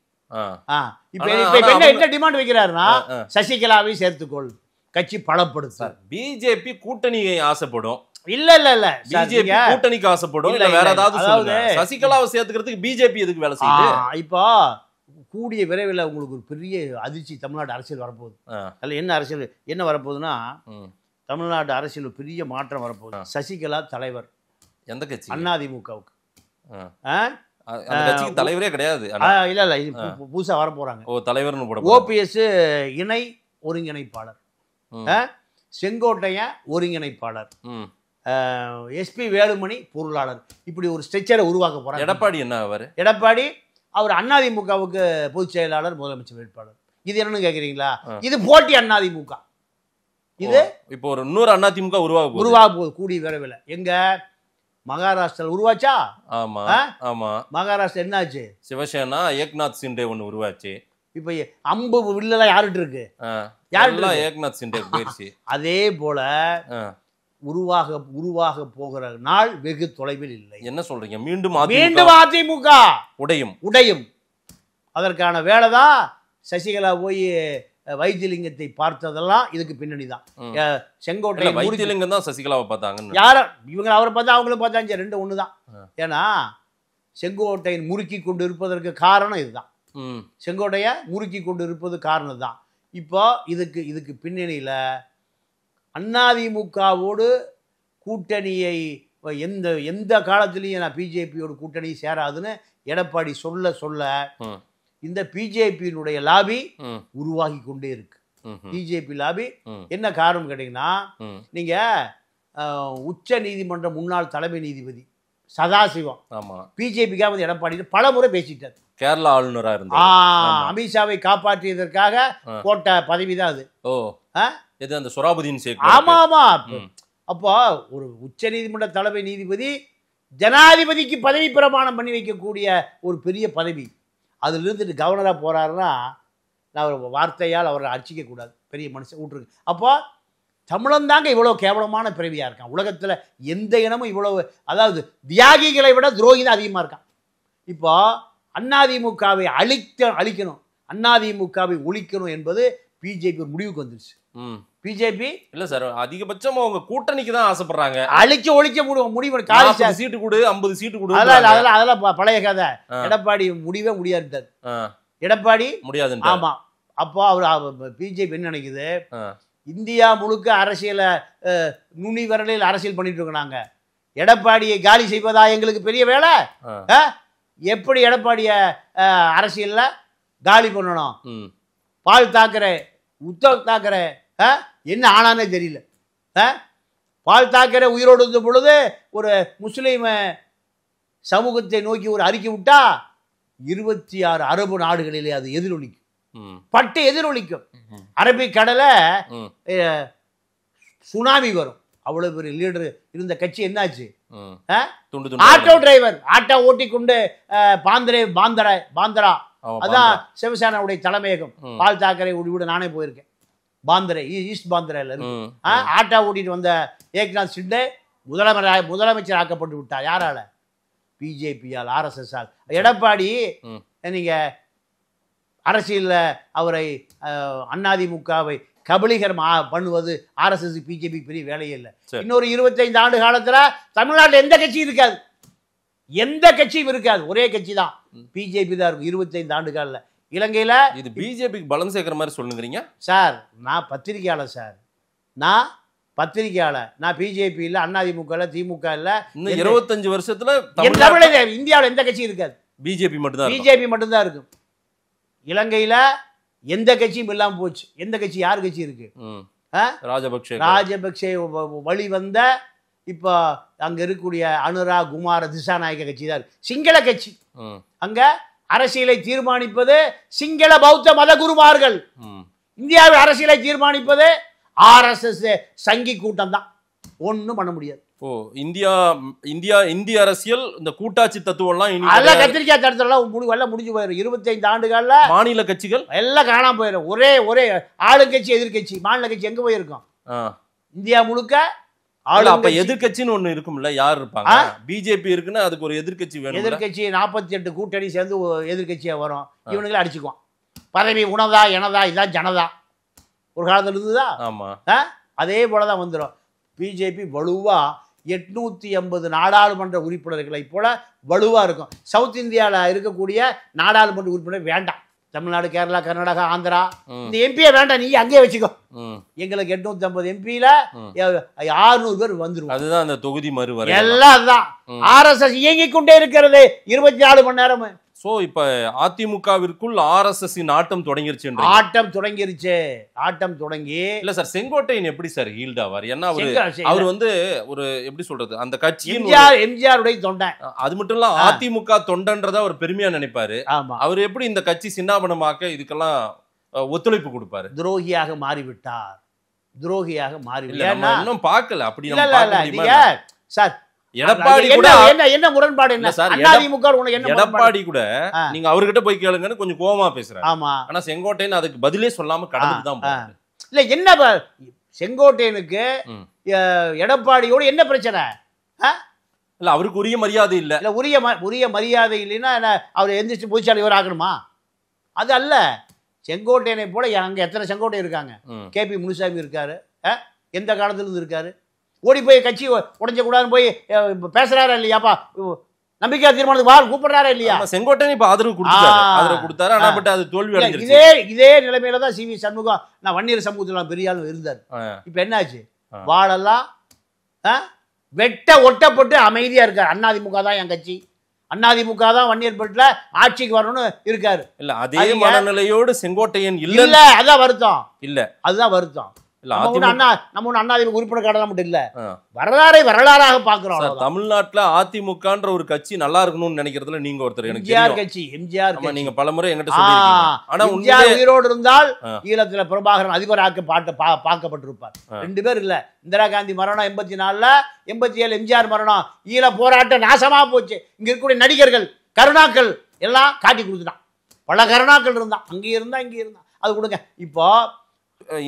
இப்ப என்ன டிமாண்ட் வைக்கிறாருன்னா, சசிகலாவை சேர்த்துக்கொள், கட்சி பலப்படுத்த. பிஜேபி கூட்டணியை ஆசைப்படும். இல்ல இல்ல இல்ல பிஜேபி கூட்டணிக்கு ஆசைப்படும். இல்ல வேற ஏதாவது சொல்லுங்க. சசிகலாவை சேர்த்துக்கிறதுக்கு பிஜேபி எதுக்கு வேலை செய்யுது? இப்போ கூடிய விரைவில் உங்களுக்கு ஒரு பெரிய அதிர்ச்சி தமிழ்நாடு அரசியல் வரப்போகுது. அதில் என்ன அரசியல் என்ன வரப்போகுதுன்னா, தமிழ்நாடு அரசியல் பெரிய மாற்றம் வரப்போகுது. சசிகலா தலைவர். எந்த கட்சி? அதிமுகவுக்கு. தலைவரே கிடையாது. இல்ல இல்ல, புதுசா வர போறாங்க. தலைவர். ஓபிஎஸ் இணை ஒருங்கிணைப்பாளர், செங்கோட்டையன் ஒருங்கிணைப்பாளர், எஸ்பி வேலுமணி பொருளாளர். இப்படி ஒரு ஸ்ட்ரக்சரை உருவாக்க போறாங்க. எடப்பாடி என்ன அவர்? எடப்பாடி அவர் அதிமுகவுக்கு பொதுச் செயலாளர், முதலமைச்சர் வேட்பாளர். இது என்னன்னு கேக்குறீங்களா? இது போட்டி அதிமுக. இது இப்போ ஒரு இன்னொரு அதிமுக உருவாக போகுது கூடிய விரைவில். எங்க மகாராஷ்டிரா உருவாச்சா? ஆமா ஆமா. மகாராஷ்டிரா என்னாச்சு? சிவசேனா ஏக்நாத் சிண்டே ஒன்னு உருவாச்சு. இப்ப அம்பு வில்லெல்லாம் யாருட்டு இருக்கு? யாருலாம் ஏக்நாத் சிண்டே போயிடுச்சு. அதே போல உருவாக போகிற நாள் வெகு தொலைவில் இல்லை. என்ன சொல்றீங்க? மீண்டும் அதிமுக உடையும். அதற்கான வேலை தான் சசிகலா போய் வைத்தியலிங்கத்தை பார்த்ததெல்லாம் இதுக்கு பின்னணி தான். செங்கோட்டை வைத்தியலிங்கம் தான் சசிகலாவை பார்த்தாங்க. இவங்க அவரை பார்த்தா அவங்களும் பார்த்தாங்க, 2 ஒன்று தான். ஏன்னா செங்கோட்டையன் முறுக்கி கொண்டு இருப்பதற்கு காரணம் இதுதான். செங்கோட்டையை முறுக்கி கொண்டு இருப்பது காரணம் தான். இப்போ இதுக்கு பின்னணியில் அதிமுகவோடு கூட்டணியை எந்த காலத்திலையும் நான் பிஜேபியோட கூட்டணி சேராதுன்னு எடப்பாடி சொல்ல இந்த பிஜேபியினுடைய லாபி உருவாகி கொண்டே இருக்கு. பிஜேபி லாபி என்ன காரணம் கேட்டீங்கன்னா, நீங்க உச்ச நீதிமன்ற முன்னாள் தலைமை நீதிபதி சதாசிவம் பிஜேபிக்காக வந்து எடப்பாடி பல முறை பேசிட்டார். கேரளா ஆளுநரா இருந்தார். அமித்ஷாவை காப்பாற்றியதற்காக போட்ட பதவி தான் அது. அந்த சொராபுதீன் ஷேக். ஆமா ஆமா. அப்போ ஒரு உச்ச நீதிமன்ற தலைமை நீதிபதி ஜனாதிபதிக்கு பதவி பிரமாணம் பண்ணி வைக்கக்கூடிய ஒரு பெரிய பதவி. அதுல இருந்துட்டு கவர்னரா போறாருன்னா, நான் வார்த்தையால் அவரை அடிச்சிக்க கூடாது, பெரிய மனுஷன் விட்டுருக்கு. அப்போ தமிழன் தாங்க இவ்வளவு கேவலமான பிறவியா இருக்கான். உலகத்துல எந்த இனமும் இவ்வளவு, அதாவது தியாகிகளை விட துரோகி தான் அதிகமா இருக்கான். இப்போ அதிமுகவை அழிக்கணும், அதிமுகவை ஒழிக்கணும் என்பது பிஜேபி ஒரு முடிவுக்கு வந்துருச்சு. பிஜேபி இல்ல சார், அதிகபட்சம் அவங்க கூட்டணிக்கு தான் ஆசைப்படுறாங்க. ஒழிக்க முடிவு. 40 சீட்டு கொடு, 50 சீட்டு கொடு, அதெல்லாம் பழைய கதை. எடப்பாடி முடிவே முடியாது. எடப்பாடி முடியாது. ஆமா. அப்போ அவர் பிஜேபி என்ன நினைக்குது, இந்தியா முழுக்க அரசியல நுனி விரலில் அரசியல் பண்ணிட்டு இருக்கோம். நாங்க எடப்பாடியை காலி செய்வதா எங்களுக்கு பெரிய வேலை. எப்படி எடப்பாடிய அரசியல்ல காலி பண்ணணும்? பால் தாக்கரே, உத்தவ் தாக்கரே என்ன ஆனானே தெரியல. பால் தாக்கரே உயிரோடு இருந்த பொழுது ஒரு முஸ்லீம் சமூகத்தை நோக்கி ஒரு அறிக்கை விட்டா 26 அரபு நாடுகளிலே அது எதிரொலிக்கும், பட்டு எதிரொலிக்கும். அரபிக் கடல சுனாமி வரும். அவ்வளவு பெரிய லீடர் இருந்த கட்சி என்னாச்சு? ஆட்டோ டிரைவர், ஆட்டோ ஓட்டி கொண்டு பாந்தரா, அதான் சிவசேனாவுடைய தலைமையகம். பால் தாக்கரே வீடு நானே போயிருக்கேன். பாந்தரே, ஈஸ்ட் பாந்தரேல இருக்கு. ஆட்டோ ஓட்டிட்டு வந்த ஏக்நாத் ஷிண்டே முதலமைச்சர் ஆக்கப்பட்டு விட்டார். யாரால? பிஜேபியால், RSS ஆல். எடப்பாடி நீங்க அரசியல்ல அவரை அதிமுகவை கபலீகரம் பண்ணுவது RSS பிஜேபி பெரிய வேலையே இல்லை. இன்னொரு 25 ஆண்டு காலத்தில் தமிழ்நாட்டில் எந்த கட்சியும் இருக்காது, எந்த கட்சியும் இருக்காது, ஒரே கட்சி தான் பிஜேபி தான் இருக்கும் 25 ஆண்டு காலில். இலங்கையில் இது பிஜேபிக்கு பலம் சேர்க்கிற மாதிரி சொல்லுங்கிறீங்க சார். நான் பத்திரிகையாளர் சார், நான் பத்திரிகையாளர். நான் பிஜேபி இல்லை, அதிமுக இல்லை, திமுக இல்லை. இன்னும் 25 வருஷத்துல இந்தியாவில் எந்த கட்சியும் இருக்காது, பிஜேபி மட்டும்தான் இருக்கும். இலங்கையில் எந்த கட்சியும் இல்லாமல் போச்சு. எந்த கட்சி, யார் கட்சி இருக்கு? ராஜபக்சே வழி வந்த இப்போ அங்க இருக்கக்கூடிய அனுரா குமார திசாநாயக்க கட்சி தான் சிங்கள கட்சி. அங்க அரசியலை தீர்மானிப்பது சிங்கள பௌத்த மத குருமார்கள். இந்தியாவில் அரசியலை தீர்மானிப்பது RSS சங்கி கூட்டம் தான். ஒன்றும் பண்ண முடியாது. இந்திய அரசியல் இந்த கூட்டாட்சி தத்துவம்லாம் கத்திரிக்காய் தடுத்தலாம் முடிஞ்சு போயிடும். 25 ஆண்டுகள்ல மாநில கட்சிகள் எல்லாம் காணாம போயிடும். ஒரே ஆளுங்கட்சி எதிர்கட்சி. மாநில கட்சி எங்க போயிருக்கோம்? இந்தியா முழுக்க அப்ப எதிர்கட்சின்னு ஒண்ணு இருக்கும்ல, யார் இருப்பாங்க? பிஜேபி இருக்குன்னா அதுக்கு ஒரு எதிர்கட்சி வேணும். எதிர்கட்சி 48 கூட்டணி சேர்ந்து எதிர்கட்சியா வரும். இவனுங்களை அடிச்சுக்குவான். பதவி உணதா எனதா இதான் ஜனதா ஒரு காலத்துல இருந்துதா? ஆமா, அதே போலதான் வந்துடும். பிஜேபி வலுவா 880 நாடாளுமன்ற உறுப்பினர்களை போல வலுவா இருக்கும். சவுத் இந்தியாவில் இருக்கக்கூடிய நாடாளுமன்ற உறுப்பினர் வேண்டாம். தமிழ்நாடு, கேரளா, கர்நாடகா, ஆந்திரா இந்த எம்பியை வேண்டாம், நீங்க அங்கேயே வச்சுக்கோ. எங்களுக்கு 850 எம்பியில 600 பேர் வந்துருவோம். அதுதான் அந்த தொகுதி மறுவரை. எல்லாம் அதுதான். RSS இயங்கிக் கொண்டே இருக்கிறது 24 மணி நேரம். சோ இப்ப அதிமுகவிற்குள் RSS ஆட்டம் தொடங்கிருச்சு. ஆட்டம் தொடங்கி இல்ல சார், செங்கோட்டையன் எப்படி சார் ஹீல்ட் ஆவார்? ஏன்னா அவர் வந்து ஒரு எப்படி சொல்றது, அந்த கட்சியின் எம்ஜிஆர் உடைய தொண்டன். அது மட்டும் இல்ல அதிமுக தொண்டன்றத அவர் பெருமையா நினைப்பாரு. அவர் எப்படி இந்த கட்சி சின்னாபனமாக்க இதுக்கெல்லாம் ஒத்துழைப்பு கொடுப்பாரு? துரோகியாக மாறிவிட்டார். இன்னும் பார்க்கல. அப்படி சார் எடப்பாடி கூட என்ன முரண்பாடு என்ன சார்? எடப்பாடி கூட நீங்க அவர்கிட்ட போய் கேளுங்கன்னு கொஞ்சம் கோவமா பேசுறாரு. ஆனா செங்கோட்டையன் அதுக்கு பதிலே சொல்லாம கடந்து தான் போறாரு. இல்ல என்ன செங்கோட்டையனுக்கு எடப்பாடியோட என்ன பிரச்சனை? இல்ல அவருக்கு உரிய மரியாதை இல்ல. உரிய மரியாதை இல்லைன்னா அவர் எந்திரிச்சு பொதுச்சாலை ஆகணுமா? அது அல்ல. செங்கோட்டையனை போல அங்க எத்தனை செங்கோட்டை இருக்காங்க? KP முனுசாமி இருக்காரு. எந்த காலத்துல இருந்து இருக்காரு? ஓடி போய் கட்சி உடைஞ்ச கூடாதுன்னு போய் பேசுறாரா இல்லையாப்பா? நம்பிக்கை தீர்மானத்துக்கு கூப்பிடுறாரா இல்லையா? செங்கோட்டையன் இப்ப ஆதரவு கொடுத்தாரு. ஆனா பட் அது தோல்வி அடைஞ்சிருச்சு. இதே நிலைமையில தான் CV சண்முகம் நான் வன்னியர் சமூகத்தில் பெரிய ஆள் இருந்தார். இப்ப என்னாச்சு? வாழெல்லாம் வெட்ட ஒட்டப்பட்டு அமைதியா இருக்காரு. அதிமுக தான் என் கட்சி, அதிமுக தான் வன்னியர் பெட்டில ஆட்சிக்கு வரணும்னு இருக்காரு. இல்ல அதே மனநிலையோடு செங்கோட்டையன் இல்ல. அதான் வருத்தம். அதுதான் வருத்தம். தமிழ்நாட்டுல அதிமுகன்ற ஒரு கட்சி நல்லா இருக்கணும்னு நினைக்கிறதுல நீங்க ஒருத்தர். எனக்கு நீங்க பலமுறை என்கிட்ட சொல்லிருக்கீங்க. உயிரோடு இருந்தால் ஈழத்துல பிரபாகரன் அதிபராக பார்க்கப்பட்டிருப்பார். 2 பேர் இல்ல. இந்திரா காந்தி மரணம் 84, 87 எம்ஜிஆர் மரணம். ஈழ போராட்டம் நாசமா போச்சு. இங்க இருக்கக்கூடிய நடிகர்கள் கருணாக்கள் எல்லாம் காட்டி கொடுத்துட்டான். பல கருணாக்கள் இருந்தான். அங்கே இருந்தா இங்கே இருந்தா அது கொடுங்க. இப்போ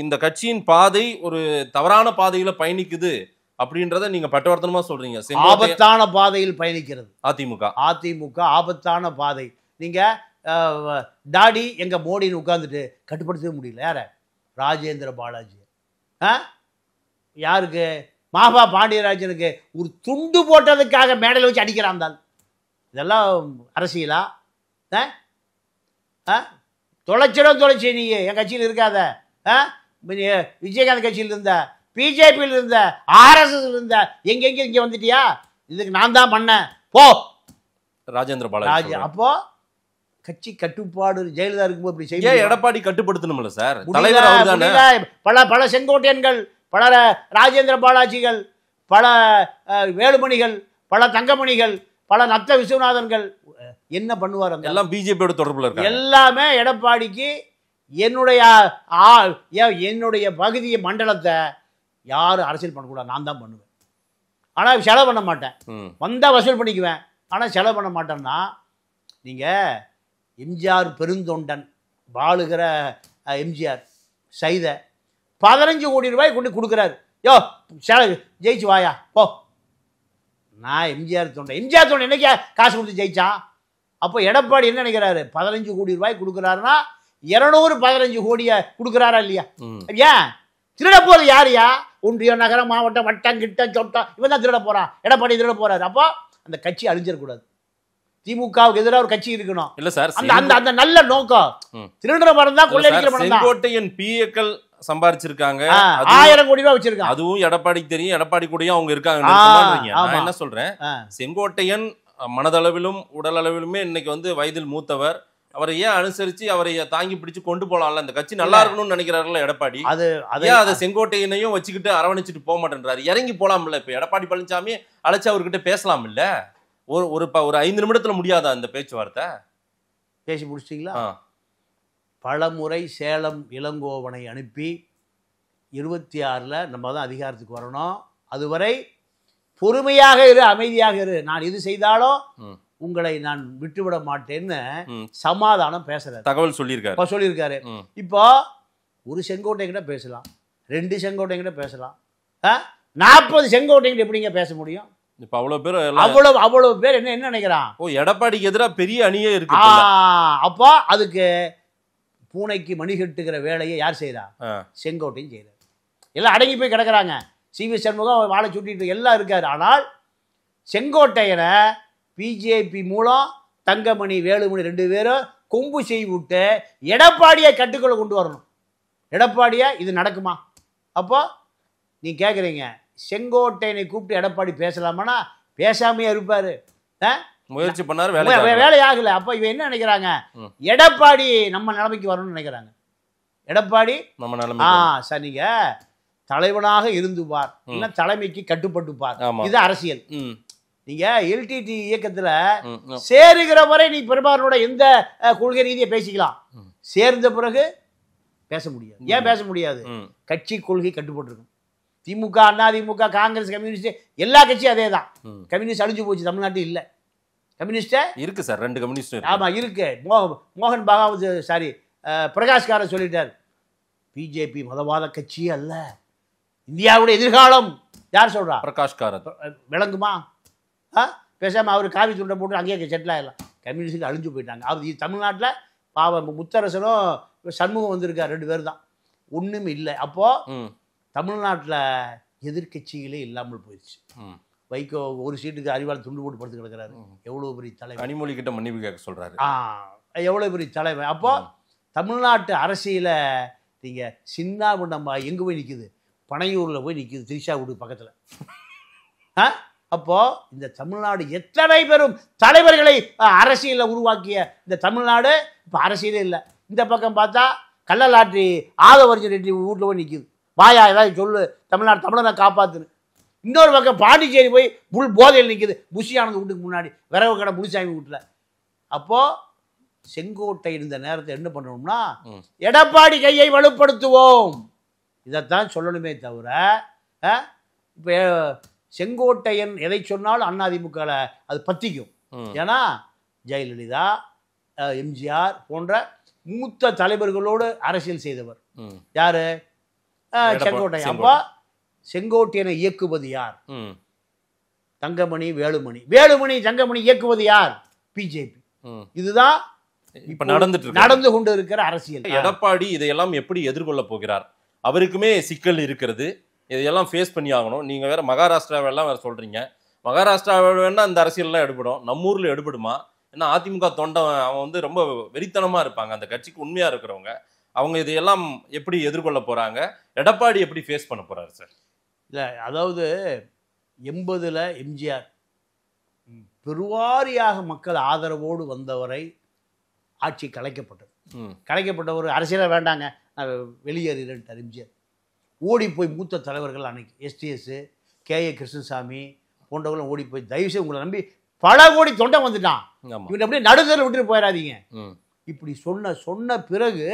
இந்த கட்சியின் பாதை ஒரு தவறான பாதையில பயணிக்குது அப்படின்றத நீங்க பட்டவர்த்தனமா சொல்றீங்க. ஆபத்தான பாதையில் பயணிக்கிறது அதிமுக ஆபத்தான பாதை. நீங்க டாடி எங்க மோடின்னு உட்கார்ந்துட்டு கட்டுப்படுத்தவே முடியல. யார? ராஜேந்திர பாலாஜி. யாருக்கு? மாபா பாண்டியராஜனுக்கு ஒரு துண்டு போட்டதுக்காக மேடையில் வச்சு அடிக்கிறான். இதெல்லாம் அரசியலா? தொலைச்சி நீ என் கட்சியில் இருக்காத. விஜயகாந்த் கட்சியில் இருந்த, பிஜேபியில் இருந்த, RSS இருந்த, எங்கெங்க இங்க வந்துட்டியா? இதுக்கு நான் தான் பண்ணேன் போ. ராஜேந்திர பாலாஜி. அப்போ கட்சி கட்டுப்பாடு ஜெயலலிதா இருக்கும்போது இப்படி செய்ய எடப்பாடி கட்டுப்படுத்தணும்ல சார்? பல செங்கோட்டையன்கள், பல ராஜேந்திர பாலாஜிகள், பல வேலுமணிகள், பல தங்கமணிகள், பல நத்த விஸ்வநாதன்கள் என்ன பண்ணுவார்? எல்லாம் பிஜேபியோட தொடர்புல இருக்காங்க. எல்லாமே எடப்பாடிக்கு என்னுடைய பகுதியை மண்டலத்தை யாரும் அரசியல் பண்ணக்கூடாது, நான் தான் பண்ணுவேன். ஆனால் செலவு பண்ண மாட்டேன். வந்தால் வசூல் பண்ணிக்குவேன், ஆனால் செலவு பண்ண மாட்டேன்னா. நீங்கள் எம்ஜிஆர் பெருந்தொண்டன் வாழுகிற எம்ஜிஆர் செய்த 15 கோடி ரூபாய் கொண்டு கொடுக்குறாரு. யோ செலவு ஜெயிச்சு வாயா போ. நான் எம்ஜிஆர் தொண்டன் என்னைக்கா காசு கொடுத்து ஜெயிச்சான்? அப்போ எடப்பாடி என்ன நினைக்கிறாரு? 15 கோடி ரூபாய் கொடுக்குறாருன்னா 215 கோடியை கொடுக்குறாரா இல்லையா? ஏன் திருட போறது யாரையா? ஒன்றியம், நகரம், மாவட்டம், வட்டம், கிட்டம், சொட்டம், இவன் தான் திருட போறான். எடப்பாடி திருட போறாரு. அப்போ அந்த கட்சி அழிஞ்சிடக்கூடாது. திமுகவுக்கு எதிராக ஒரு கட்சி இருக்கணும். இல்ல சார், அந்த அந்த நல்ல நோக்கம். திருடுற படம் தான், கொள்ளையடிக்கிற படம் தான். செங்கோட்டையன் பிஏக்கள் சம்பாரிச்சிருக்காங்க, 1000 கோடி ரூபாய் வச்சிருக்காங்க. அதுவும் எடப்பாடிக்கு தெரியும், எடப்பாடி கூடயும் அவங்க இருக்காங்க. நான் என்ன சொல்றேன், செங்கோட்டையன் மனதளவிலும் உடல் அளவிலுமே இன்னைக்கு வந்து வயதில் மூத்தவர். அவரை ஏன் அனுசரிச்சு அவரை தாங்கி பிடிச்சு கொண்டு போலாம்ல? இந்த கட்சி நல்லா இருக்கணும்னு நினைக்கிறாருல்ல எடப்பாடி. அதை செங்கோட்டையனையும் வச்சுக்கிட்டு அரவணைச்சிட்டு போக மாட்டேன்றாரு. இறங்கி போலாம்ல? இப்ப எடப்பாடி பழனிசாமி அழைச்சு அவர்கிட்ட பேசலாம் இல்ல? ஒரு 5 நிமிடத்துல முடியாதா இந்த பேச்சுவார்த்தை? பேசி முடிச்சிட்டீங்களா? பல முறை சேலம் இளங்கோவனை அனுப்பி 26ல் நம்ம தான் அதிகாரத்துக்கு வரணும், அதுவரை பொறுமையாக இரு, அமைதியாக இரு, நான் எது செய்தாலும் உங்களை நான் விட்டுவிட மாட்டேன்னு சமாதானம் பேசுறாரு. தகவல் சொல்லியிருக்காரு. இப்போ ஒரு செங்கோட்டை கிட்ட பேசலாம், 2 செங்கோட்டை கிட்ட பேசலாம், 40 செங்கோட்டை கிட்ட எப்படிங்க பேச முடியும்? இப்ப அவ்வளவு பேர் என்ன நினைக்கிறான்? எடப்பாடிக்கு எதிராக பெரிய அணியே இருக்கு. அப்போ அதுக்கு பூனைக்கு மணி கட்டுகிற வேலையை யார் செய்யறா? செங்கோட்டையும் செய்யறாரு. எல்லாம் அடங்கி போய் கிடக்குறாங்க. சி.வி. சண்முகம் வாழை சுட்டிட்டு எல்லாம் இருக்காரு. ஆனால் செங்கோட்டையனை பிஜேபி மூலம் தங்கமணி, வேலுமணி 2 பேரும் கொம்பு செய்து விட்டு எடப்பாடியை கட்டுக்குள்ள கொண்டு வரணும். எடப்பாடியா இது நடக்குமா? அப்போ நீ கேட்குறீங்க, செங்கோட்டையனை கூப்பிட்டு எடப்பாடி பேசலாமானா பேசாமையே இருப்பாரு. முயற்சி பண்ணாரு, வேலை ஆகல. அப்போ இவன் என்ன நினைக்கிறாங்க? எடப்பாடி நம்ம நிலைமைக்கு வரணும்னு நினைக்கிறாங்க. எடப்பாடி நம்ம நிலைமை சார், நீங்க தலைவனாக இருந்து பார், இல்ல தலைமைக்கு கட்டுப்பட்டு பார். இது அரசியல். நீங்க எல்டிடி இயக்கத்துல சேருகிற வரை நீ பெரும்பாலோட எந்த கொள்கை ரீதியை பேசிக்கலாம், சேர்ந்த பிறகு பேச முடியாது. ஏன் பேச முடியாது? கட்சி கொள்கை கட்டுப்பட்டு இருக்கும். திமுக, அதிமுக, காங்கிரஸ், கம்யூனிஸ்ட் எல்லா கட்சியும் அதே தான். கம்யூனிஸ்ட் அழிஞ்சு போச்சு, தமிழ்நாட்டில் இல்லை. கம்யூனிஸ்ட் இருக்கு சார், 2 கம்யூனிஸ்ட். ஆமா இருக்கு. மோகன் பகாவத் பிரகாஷ்காரர் சொல்லிட்டார், பிஜேபி மதவாத கட்சியே அல்ல, இந்தியாவுடைய எதிர்காலம். யார் சொல்றா? பிரகாஷ்காரர். விளங்குமா? பேசாம அவர் காவி துண்டை போட்டு அங்கேயே செட்டில் ஆகலாம். கம்யூனிஸ்டுக்கு அழிஞ்சு போயிட்டாங்க. அவர் தமிழ்நாட்டில் பாவம் முத்தரசனும் சண்முகம் வந்திருக்கார், 2 பேர் தான், ஒன்றும் இல்லை. அப்போ தமிழ்நாட்டில் எதிர்கட்சிகளே இல்லாமல் போயிடுச்சு. வைகோ ஒரு சீட்டுக்கு அறிவால் துண்டு போட்டு படுத்து கிடக்கிறாரு. எவ்வளோ பெரிய தலைவர். கனிமொழி கிட்ட மன்னிப்பு கேட்க சொல்றாரு. எவ்வளோ பெரிய தலைவர். அப்போ தமிழ்நாட்டு அரசியல நீங்க சின்ன நம்ம எங்கே போய் நிற்குது? பனையூரில் போய் நிற்குது, திரிஷா வீடு பக்கத்தில். அப்போ இந்த தமிழ்நாடு எத்தனை பெரும் தலைவர்களை அரசியலில் உருவாக்கிய இந்த தமிழ்நாடு இப்போ அரசியலே இல்லை. இந்த பக்கம் பார்த்தா கள்ளலாற்றி ஆதவர்ஜன் ரெட்டி வீட்டில் போய் நிற்குது. வாயா ஏதாவது சொல்லு, தமிழ்நாடு தமிழனை காப்பாற்றுன்னு. இன்னொரு பக்கம் பாண்டிச்சேரி போய் போதையில் நிற்குது, புஷியானது வீட்டுக்கு முன்னாடி, விரவு கடை முனிசாமி வீட்டில். அப்போது செங்கோட்டை இந்த நேரத்தை என்ன பண்ணணும்னா, எடப்பாடி கையை வலுப்படுத்துவோம், இதைத்தான் சொல்லணுமே தவிர, இப்போ செங்கோட்டையன் எதை சொன்னாலும் அதிமுகவில் அது பற்றிக்கும். ஏன்னா ஜெயலலிதா, எம்ஜிஆர் போன்ற மூத்த தலைவர்களோடு அரசியல் செய்தவர் யாரு? செங்கோட்டையன். அப்போ செங்கோட்டையனை இயக்குவது யார்? தங்கமணி, வேலுமணி தங்கமணி இயக்குவது யார்? பிஜேபி. இதுதான் இப்ப நடந்து கொண்டு இருக்கிற அரசியல். எடப்பாடி இதையெல்லாம் எப்படி எதிர்கொள்ள போகிறார்? அவருக்குமே சிக்கல் இருக்கிறது, இதையெல்லாம் ஃபேஸ் பண்ணி ஆகணும். நீங்க வேற மகாராஷ்டிராவெல்லாம் வேற சொல்றீங்க. மகாராஷ்டிராவில் வேணா அந்த அரசியல்லாம் எடுபடும், நம்ம ஊர்ல எடுபடுமா? ஏன்னா அதிமுக தொண்டை அவன் வந்து ரொம்ப வெறித்தனமா இருப்பாங்க, அந்த கட்சிக்கு உண்மையா இருக்கிறவங்க. அவங்க இதையெல்லாம் எப்படி எதிர்கொள்ள போறாங்க? எடப்பாடி எப்படி ஃபேஸ் பண்ண போறாரு சார்? இல்லை, அதாவது 80ல் எம்ஜிஆர் பெருவாரியாக மக்கள் ஆதரவோடு வந்தவரை ஆட்சி கலைக்கப்பட்ட ஒரு அரசியலாக வேண்டாங்க, வெளியேறிட்டார் எம்ஜிஆர். ஓடி போய் மூத்த தலைவர்கள் அன்னைக்கு எஸ்டிஎஸ், கே.ஏ. கிருஷ்ணசாமி போன்றவர்களும் ஓடி போய், தயவுசெய்து உங்களை நம்பி பல கோடி தொண்டை வந்துட்டான், இவன் அப்படியே நடுத்தர விட்டுட்டு போயிடாதீங்க இப்படி சொன்ன பிறகு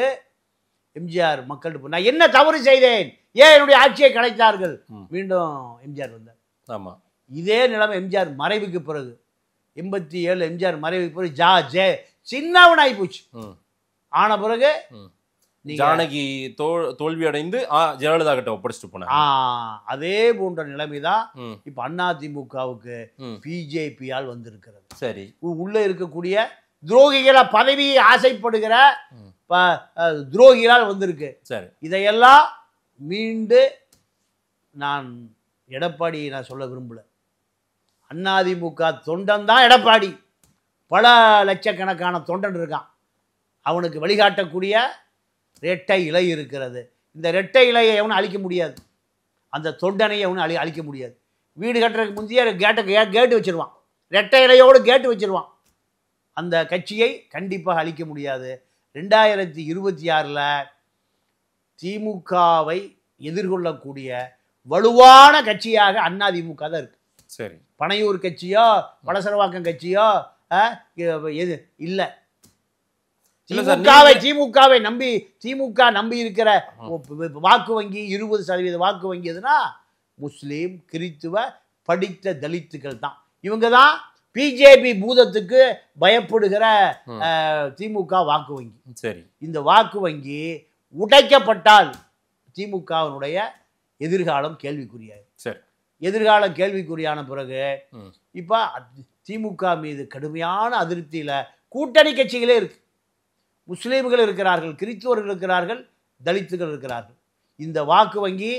எம்ஜிஆர் மக்கள்கிட்ட நான் என்ன தவறு செய்தேன், ஏன் என்னுடைய ஆட்சியை கலைத்தார்கள்? மீண்டும் எம்ஜிஆர் வந்தார். ஆமாம், இதே நிலைமை எம்ஜிஆர் மறைவுக்கு பிறகு 87 எம்ஜிஆர் மறைவுக்கு பிறகு சின்னவன் ஆகி போச்சு. ஆன பிறகு ஜானகி தோல்வி அடைந்து ஜெயலலிதா கிட்ட ஒப்படைச்சிட்டு போனாங்க. அதே போன்ற நிலைமைதான் இப்ப அதிமுகவுக்கு பிஜேபியால் வந்திருக்கிறது. சரி, உள்ள இருக்கக்கூடிய துரோகிகள பதவி ஆசைப்படுகிற துரோகிகளால் வந்திருக்கு. சரி, இதையெல்லாம் மீண்டு நான் எடப்பாடியை நான் சொல்ல விரும்பல. அதிமுக தொண்டன் தான் எடப்பாடி. பல லட்சக்கணக்கான தொண்டன் இருக்கான். அவனுக்கு வழிகாட்டக்கூடிய ரெட்டை இலை இருக்கிறது. இந்த ரெட்டை இலையை எவனும் அழிக்க முடியாது. அந்த தொண்டனை எவனும் அழிக்க முடியாது. வீடு கட்டுறதுக்கு முந்தைய கேட்டு வச்சிருவான். ரெட்டை இலையோடு கேட்டு வச்சிருவான். அந்த கட்சியை கண்டிப்பாக அழிக்க முடியாது. 2026 திமுகவை எதிர்கொள்ளக்கூடிய வலுவான கட்சியாக அதிமுக தான் இருக்கு. சரி, பனையூர் கட்சியோ வடசரவாக்கம் கட்சியோ எது இல்லை. திமுகவை நம்பி நம்பி இருக்கிற வாக்கு வங்கி 20% வாக்கு வங்கி எதுனா முஸ்லீம், கிறித்துவ, படித்த தலித்துக்கள் தான். இவங்க தான் பிஜேபி பூதத்துக்கு பயப்படுகிற திமுக வாக்கு வங்கி. சரி, இந்த வாக்கு வங்கி உடைக்கப்பட்டால் திமுகவினுடைய எதிர்காலம் கேள்விக்குறியாது. சரி, எதிர்காலம் கேள்விக்குறியான பிறகு இப்ப திமுக மீது கடுமையான அதிருப்தியில கூட்டணி கட்சிகளே இருக்கு. முஸ்லீம்கள் இருக்கிறார்கள், கிறிஸ்துவர்கள் இருக்கிறார்கள், தலித்துகள் இருக்கிறார்கள். இந்த வாக்கு வங்கி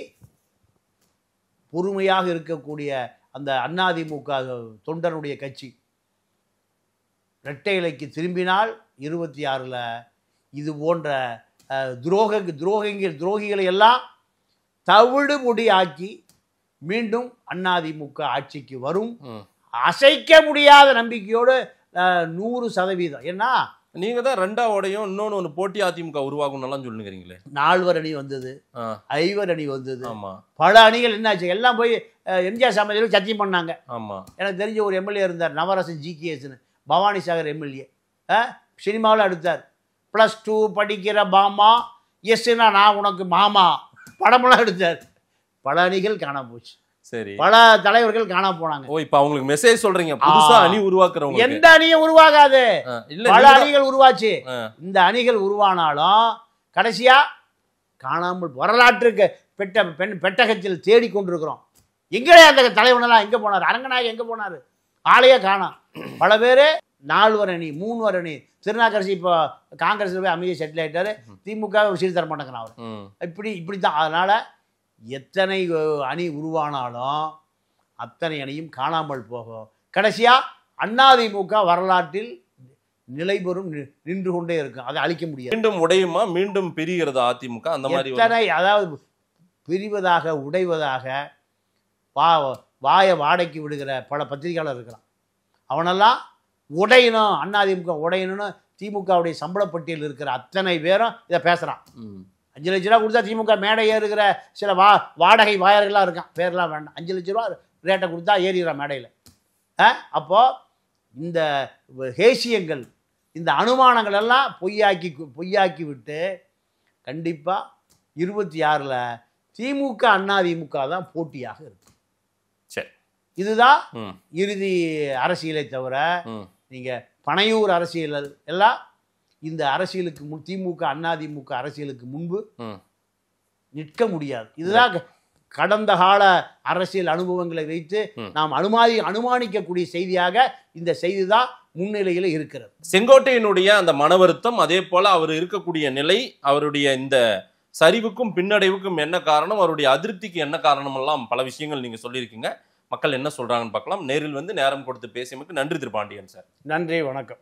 பொறுமையாக இருக்கக்கூடிய அந்த அதிமுக தொண்டனுடைய கட்சி இரட்டை இலைக்கு திரும்பினால் 26 இது போன்ற துரோகிகளை எல்லாம் தவிடுமுடி ஆக்கி மீண்டும் அதிமுக ஆட்சிக்கு வரும். அசைக்க முடியாத நம்பிக்கையோடு 100%. ஏன்னா நீங்க தான் ரெண்டாவோடையும் இன்னொன்னு போட்டி அதிமுக உருவாகும் சொல்லுங்கிறீங்களே. 4 அணி வந்தது, 5 அணி வந்தது. ஆமா, பல அணிகள் என்னாச்சு, எல்லாம் போய் எம்ஜிஆர் சமாதியில் சத்தியம் பண்ணாங்க. ஆமா, எனக்கு தெரிஞ்ச ஒரு எம்எல்ஏ இருந்தார், நவரசன் ஜிகேஎஸ்னு, பவானி சாகர் எம்எல்ஏ. சினிமாவில் எடுத்தார். +2 படிக்கிற பாமா, எஸ்னா நான் உனக்கு மாமா படமெல்லாம் எடுத்தார். பல அணிகள் காணாம போச்சு. சரி, பல தலைவர்கள் காணாம போனாங்க. ஓ, இப்ப அவங்களுக்கு மெசேஜ் சொல்றீங்க, புதுசா அணி உருவாக்குறவங்க. எந்த அணியும் உருவாகாது, பல அணிகள் உருவாச்சு. இந்த அணிகள் உருவானாலும் கடைசியா காணாமல் வரலாற்றுக்கு பெட்டகத்தில் தேடி கொண்டிருக்கிறோம். எங்கே அந்த தலைவனெல்லாம் எங்க போனார்? அரங்கநாயகர் எங்க போனாரு? ஆளையே காணோம். பல பேரு 4 அணி, 3 அணி. திருநாக்கரசி இப்போ காங்கிரஸ் போய் அமைதியை செட்டில் ஆயிட்டாரு. திமுக ஒரு சீர் தர மாட்டேங்கிறான் அவர். இப்படித்தான். அதனால எத்தனை அணி உருவானாலும் அத்தனை அணியும் காணாமல் போகும். கடைசியா அதிமுக வரலாற்றில் நிலைபெறும், நின்று கொண்டே இருக்கும். அதை அழிக்க முடியாது. மீண்டும் உடையுமா, மீண்டும் பிரிகிறது அதிமுக? அந்த மாதிரி எத்தனை, அதாவது பிரிவதாக, உடைவதாக வாயை வாடகைக்கு விடுகிற பல பத்திரிகையாளர் இருக்கிறான். அவனெல்லாம் உடையணும், அதிமுக உடையணும்னு திமுகவுடைய சம்பளப்பட்டியல் இருக்கிற அத்தனை பேரும் இதை பேசுகிறான். 5 லட்ச ரூபா கொடுத்தா திமுக மேடை ஏறுகிற சில வாடகை வாயர்கள்லாம் இருக்கான். பேர்லாம் வேண்டாம். 5 லட்ச ரூபா ரேட்டை கொடுத்தா ஏறிடுறான் மேடையில். அப்போது இந்த ஹேசியங்கள், இந்த அனுமானங்கள் எல்லாம் பொய்யாக்கி விட்டு கண்டிப்பாக 26 திமுக அதிமுக தான் போட்டியாக இருக்கு. சரி, இதுதான் இறுதி அரசியலை தவிர நீங்கள் பனையூர் அரசியல் எல்லாம் இந்த அரசியலுக்கு திமுக அதிமுக அரசியலுக்கு முன்பு நிற்க முடியாது. இதுதான் கடந்த கால அரசியல் அனுபவங்களை வைத்து நாம் அனுமானிக்கக்கூடிய செய்தியாக இந்த செய்தி தான் முன்னிலையில் இருக்கிறது. செங்கோட்டையினுடைய அந்த மன வருத்தம், அதே போல அவர் இருக்கக்கூடிய நிலை, அவருடைய இந்த சரிவுக்கும் பின்னடைவுக்கும் என்ன காரணம், அவருடைய அதிருப்திக்கு என்ன காரணம் எல்லாம் பல விஷயங்கள் நீங்க சொல்லியிருக்கீங்க. மக்கள் என்ன சொல்றாங்கன்னு பார்க்கலாம். நேரில் வந்து நேரம் கொடுத்து பேசியமைக்கு நன்றி திரு பாண்டியன் சார். நன்றி, வணக்கம்.